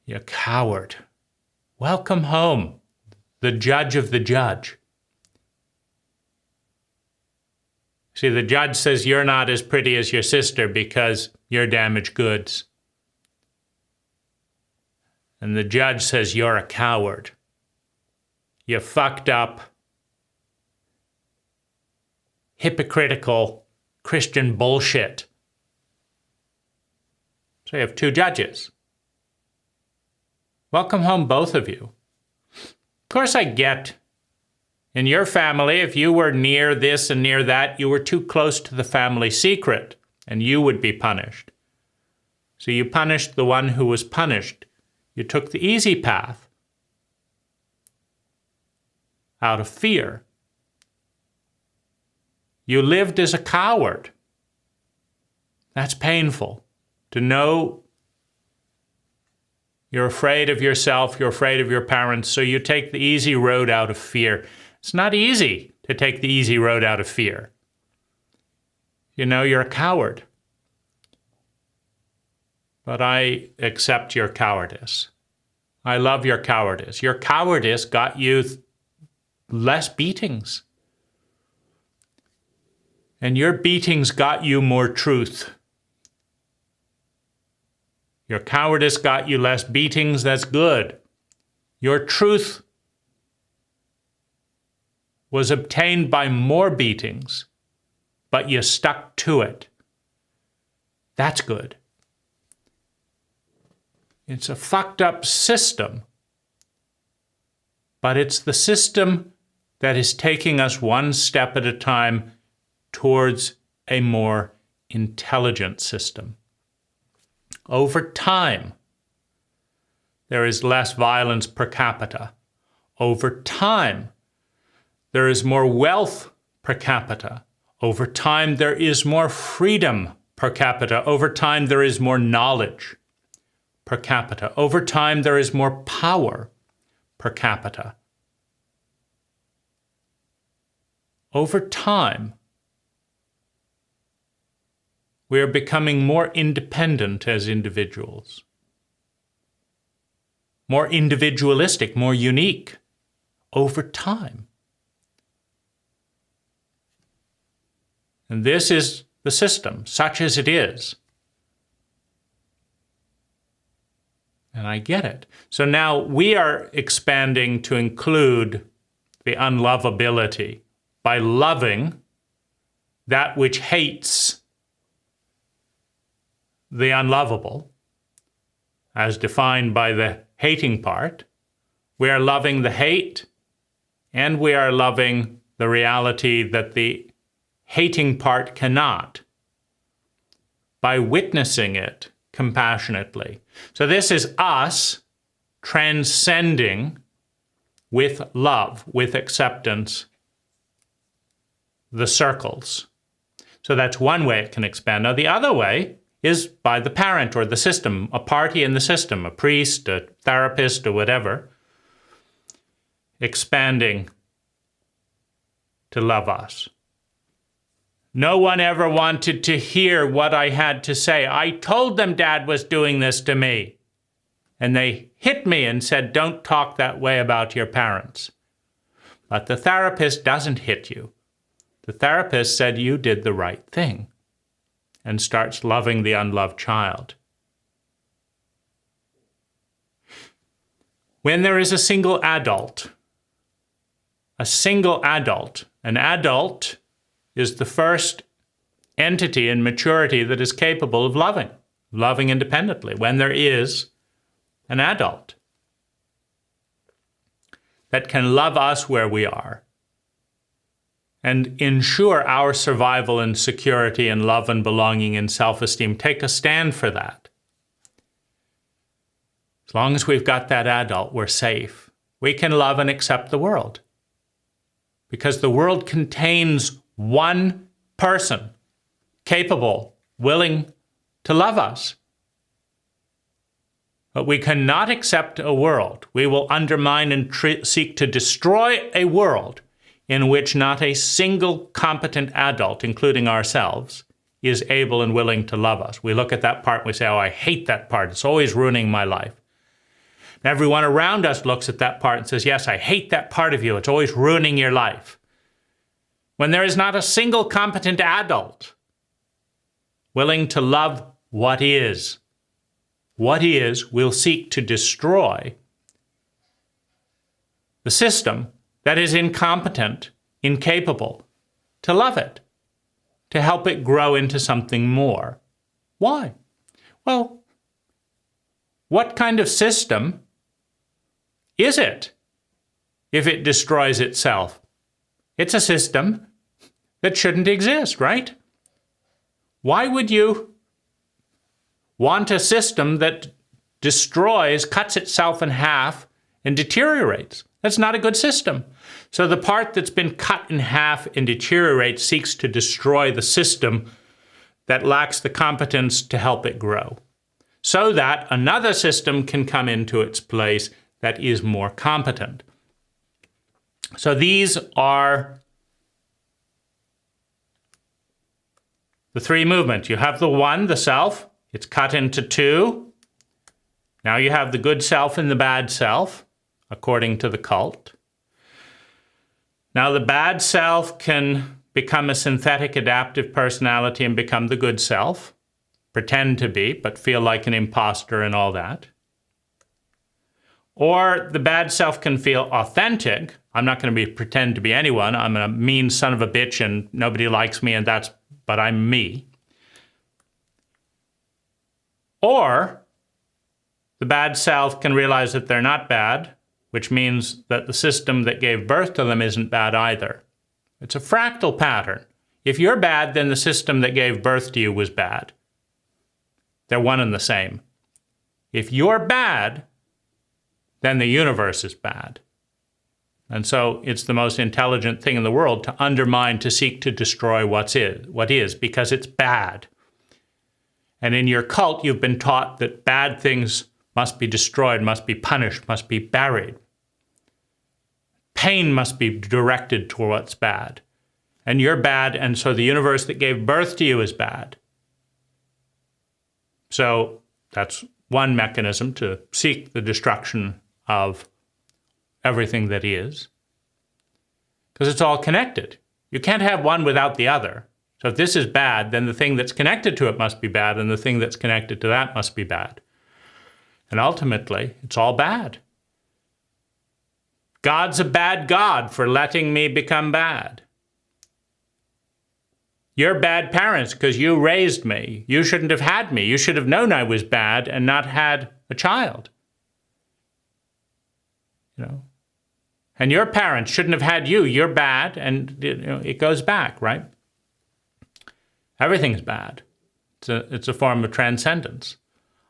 You coward. Welcome home, the judge of the judge. See, the judge says you're not as pretty as your sister because you're damaged goods. And the judge says you're a coward. You fucked up, hypocritical Christian bullshit. So you have two judges. Welcome home, both of you. Of course, I get in your family, if you were near this and near that, you were too close to the family secret, and you would be punished. So you punished the one who was punished. You took the easy path out of fear. You lived as a coward. That's painful to know you're afraid of yourself, you're afraid of your parents, so you take the easy road out of fear. It's not easy to take the easy road out of fear. You know you're a coward. But I accept your cowardice. I love your cowardice. Your cowardice got you less beatings. And your beatings got you more truth. Your cowardice got you less beatings, that's good. Your truth was obtained by more beatings, but you stuck to it. That's good. It's a fucked up system, but it's the system that is taking us one step at a time towards a more intelligent system. Over time, there is less violence per capita. Over time, there is more wealth per capita. Over time, there is more freedom per capita. Over time, there is more knowledge per capita. Over time, there is more power per capita. Over time, we are becoming more independent as individuals, more individualistic, more unique over time. And this is the system, such as it is. And I get it. So now we are expanding to include the unlovability by loving that which hates the unlovable, as defined by the hating part. We are loving the hate, and we are loving the reality that the hating part cannot, by witnessing it compassionately. So this is us transcending with love, with acceptance, the circles. So that's one way it can expand. Now the other way is by the parent or the system, a party in the system, a priest, a therapist, or whatever, expanding to love us. No one ever wanted to hear what I had to say. I told them Dad was doing this to me. And they hit me and said, don't talk that way about your parents. But the therapist doesn't hit you. The therapist said you did the right thing and starts loving the unloved child. When there is a single adult, an adult is the first entity in maturity that is capable of loving independently. When there is an adult that can love us where we are and ensure our survival and security and love and belonging and self-esteem, take a stand for that. As long as we've got that adult, we're safe. We can love and accept the world. because the world contains one person capable, willing to love us. But we cannot accept a world. We will undermine and seek to destroy a world in which not a single competent adult, including ourselves, is able and willing to love us. We look at that part and we say, oh, I hate that part. It's always ruining my life. And everyone around us looks at that part and says, yes, I hate that part of you. It's always ruining your life. When there is not a single competent adult willing to love what is, will seek to destroy the system that is incompetent, incapable to love it, to help it grow into something more. Why? Well, what kind of system is it if it destroys itself? It's a system that shouldn't exist, right? Why would you want a system that destroys, cuts itself in half, and deteriorates? That's not a good system. So the part that's been cut in half and deteriorates seeks to destroy the system that lacks the competence to help it grow, so that another system can come into its place that is more competent. So these are the three movements. You have the one, the self. It's cut into two. Now you have the good self and the bad self, according to the cult. Now the bad self can become a synthetic adaptive personality and become the good self, pretend to be, but feel like an imposter and all that. Or the bad self can feel authentic. I'm not going to pretend to be anyone. I'm a mean son of a bitch and nobody likes me, but I'm me. Or the bad self can realize that they're not bad, which means that the system that gave birth to them isn't bad either. It's a fractal pattern. If you're bad, then the system that gave birth to you was bad. They're one and the same. If you're bad, then the universe is bad. And so it's the most intelligent thing in the world to undermine, to seek to destroy what is, because it's bad. And in your cult, you've been taught that bad things must be destroyed, must be punished, must be buried. Pain must be directed toward what's bad. And you're bad, and so the universe that gave birth to you is bad. So that's one mechanism to seek the destruction of everything that is, because it's all connected. You can't have one without the other. So if this is bad, then the thing that's connected to it must be bad, and the thing that's connected to that must be bad. And ultimately, it's all bad. God's a bad God for letting me become bad. You're bad parents because you raised me. You shouldn't have had me. You should have known I was bad and not had a child. And your parents shouldn't have had you. You're bad, and it goes back, right? Everything's bad. It's a form of transcendence.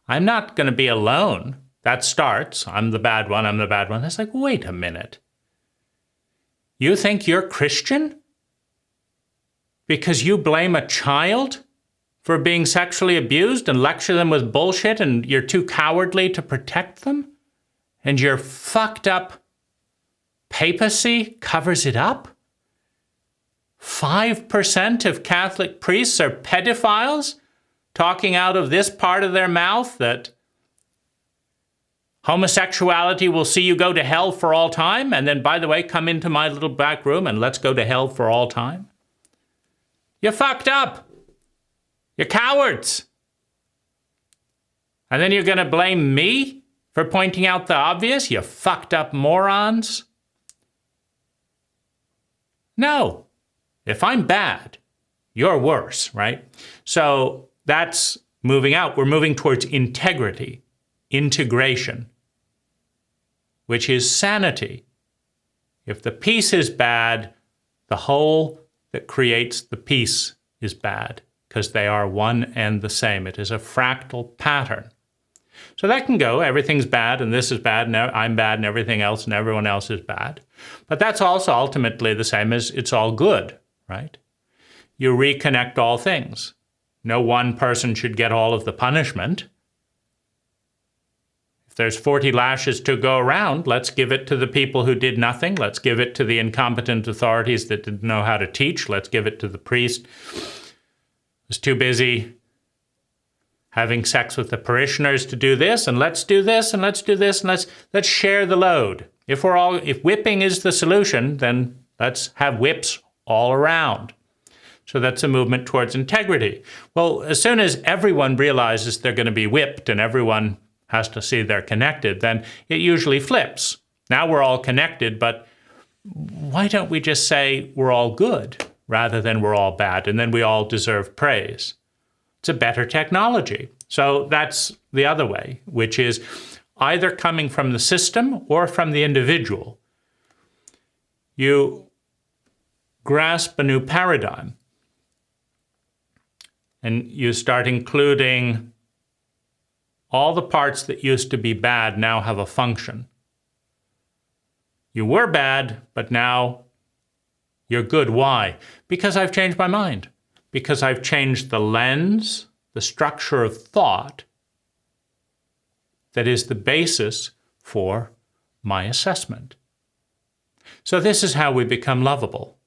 I'm not going to be alone. That starts, I'm the bad one, I'm the bad one. It's like, wait a minute. You think you're Christian because you blame a child for being sexually abused and lecture them with bullshit, and you're too cowardly to protect them? And your fucked up papacy covers it up? 5% of Catholic priests are pedophiles, talking out of this part of their mouth that homosexuality will see you go to hell for all time, and then, by the way, come into my little back room and let's go to hell for all time? You're fucked up. You're cowards. And then you're going to blame me for pointing out the obvious, you fucked up morons? No. If I'm bad, you're worse, right? So that's moving out. We're moving towards integrity, integration, which is sanity. If the piece is bad, the whole that creates the piece is bad, because they are one and the same. It is a fractal pattern. So that can go, everything's bad and this is bad and I'm bad and everything else and everyone else is bad. But that's also ultimately the same as it's all good, right? You reconnect all things. No one person should get all of the punishment. If there's 40 lashes to go around, let's give it to the people who did nothing. Let's give it to the incompetent authorities that didn't know how to teach. Let's give it to the priest who was too busy having sex with the parishioners to do this, and let's do this, and let's do this, and let's share the load. If whipping is the solution, then let's have whips all around. So that's a movement towards integrity. Well, as soon as everyone realizes they're going to be whipped and everyone has to see they're connected, then it usually flips. Now we're all connected, but why don't we just say we're all good rather than we're all bad, and then we all deserve praise? It's a better technology. So that's the other way, which is either coming from the system or from the individual. You grasp a new paradigm and you start including all the parts that used to be bad now have a function. You were bad, but now you're good. Why? Because I've changed my mind. Because I've changed the lens, the structure of thought that is the basis for my assessment. So this is how we become lovable.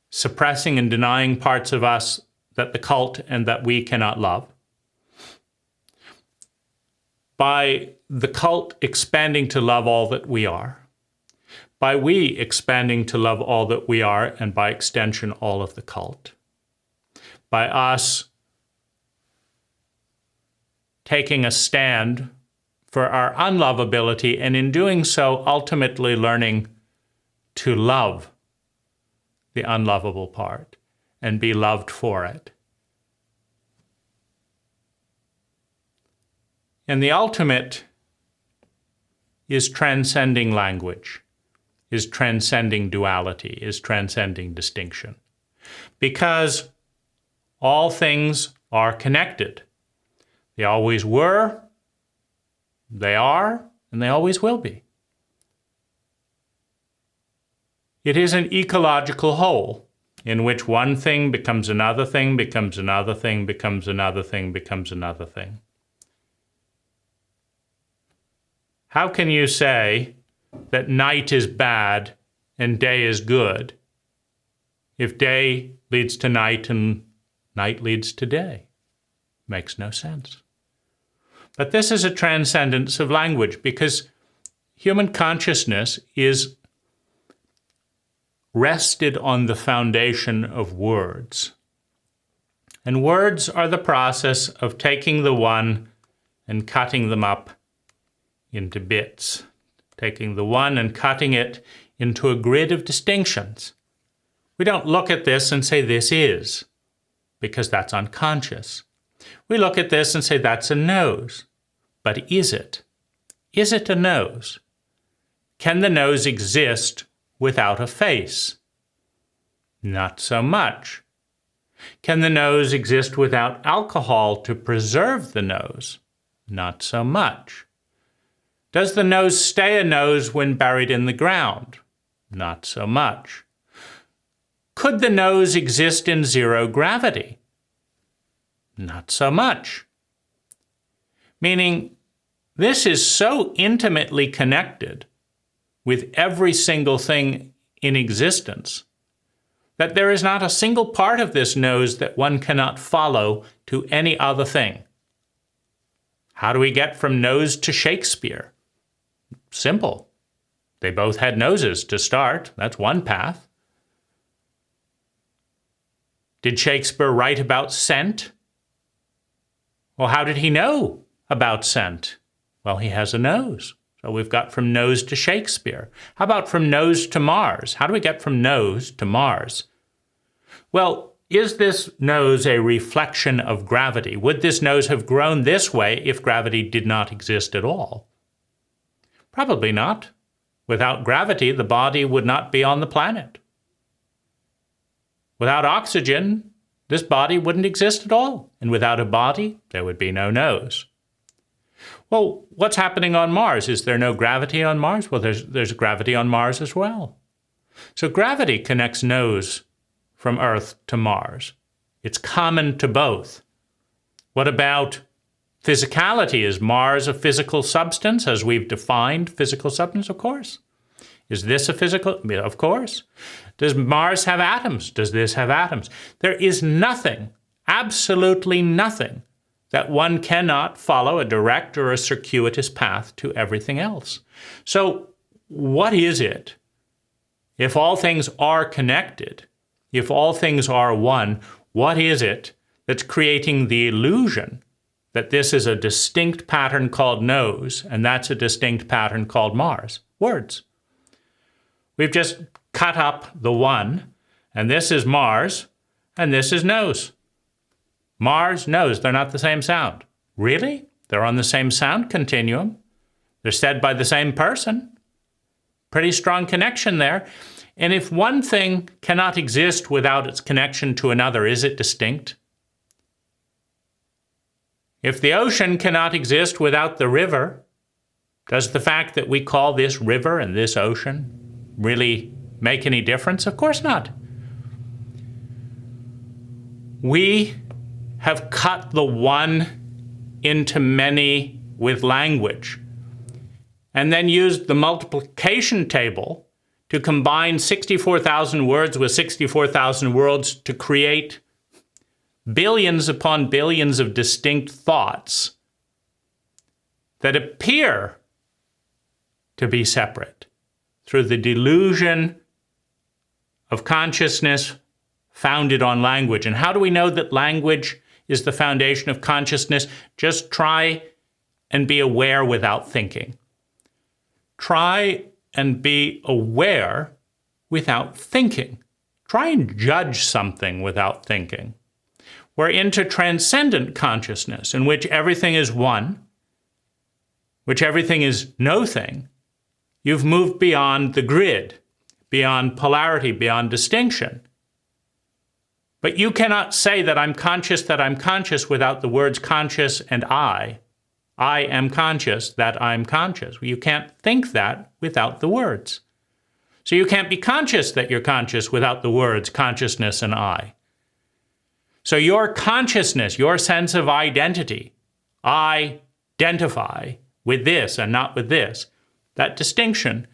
Suppressing and denying parts of us that the cult and that we cannot love. By the cult expanding to love all that we are. By we expanding to love all that we are, and by extension, all of the cult. By us taking a stand for our unlovability, and in doing so, ultimately learning to love the unlovable part and be loved for it. And the ultimate is transcending language, is transcending duality, is transcending distinction. Because all things are connected. They always were, they are, and they always will be. It is an ecological whole in which one thing becomes another thing, becomes another thing, becomes another thing, becomes another thing. How can you say that night is bad and day is good if day leads to night and night leads to day? Makes no sense. But this is a transcendence of language, because human consciousness is rested on the foundation of words. And words are the process of taking the one and cutting them up into bits. Taking the one and cutting it into a grid of distinctions. We don't look at this and say this is, because that's unconscious. We look at this and say that's a nose. But is it? Is it a nose? Can the nose exist without a face? Not so much. Can the nose exist without alcohol to preserve the nose? Not so much. Does the nose stay a nose when buried in the ground? Not so much. Could the nose exist in zero gravity? Not so much. Meaning, this is so intimately connected with every single thing in existence that there is not a single part of this nose that one cannot follow to any other thing. How do we get from nose to Shakespeare? Simple. They both had noses to start. That's one path. Did Shakespeare write about scent? Well, how did he know about scent? Well, he has a nose. So we've got from nose to Shakespeare. How about from nose to Mars? How do we get from nose to Mars? Well, is this nose a reflection of gravity? Would this nose have grown this way if gravity did not exist at all? Probably not. Without gravity, the body would not be on the planet. Without oxygen, this body wouldn't exist at all. And without a body, there would be no nose. Well, what's happening on Mars? Is there no gravity on Mars? Well, there's gravity on Mars as well. So gravity connects nose from Earth to Mars. It's common to both. What about physicality? Is Mars a physical substance as we've defined physical substance? Of course. Is this a physical? Of course. Does Mars have atoms? Does this have atoms? There is nothing, absolutely nothing, that one cannot follow a direct or a circuitous path to everything else. So what is it? If all things are connected, if all things are one, what is it that's creating the illusion that this is a distinct pattern called nose and that's a distinct pattern called Mars? Words. We've just cut up the one, and this is Mars, and this is nose. Mars, nose, they're not the same sound. Really? They're on the same sound continuum. They're said by the same person. Pretty strong connection there. And if one thing cannot exist without its connection to another, is it distinct? If the ocean cannot exist without the river, does the fact that we call this river and this ocean really make any difference? Of course not. We have cut the one into many with language, and then used the multiplication table to combine 64,000 words with 64,000 words to create billions upon billions of distinct thoughts that appear to be separate through the delusion of consciousness founded on language. And how do we know that language is the foundation of consciousness? Just try and be aware without thinking. Try and be aware without thinking. Try and judge something without thinking. We're into transcendent consciousness, in which everything is one, which everything is no thing. You've moved beyond the grid, beyond polarity, beyond distinction. But you cannot say that I'm conscious without the words conscious and I. I am conscious that I'm conscious. You can't think that without the words. So you can't be conscious that you're conscious without the words consciousness and I. So your consciousness, your sense of identity, I identify with this and not with this, that distinction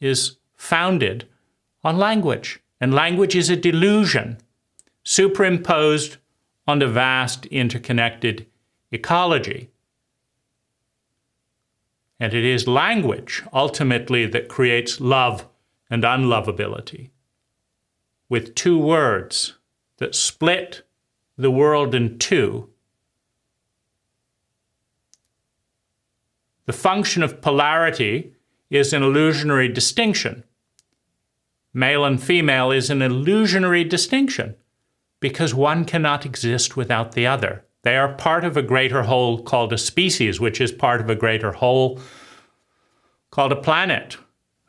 is founded on language. And language is a delusion superimposed on the vast interconnected ecology. And it is language, ultimately, that creates love and unlovability, with two words that split the world in two. The function of polarity is an illusionary distinction. Male and female is an illusionary distinction because one cannot exist without the other. They are part of a greater whole called a species, which is part of a greater whole called a planet,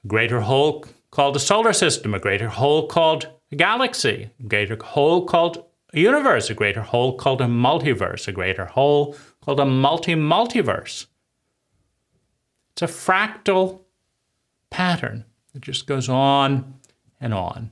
a greater whole called a solar system, a greater whole called a galaxy, a greater whole called a universe, a greater whole called a multiverse, a greater whole called a multi-multiverse. It's a fractal pattern that just goes on and on.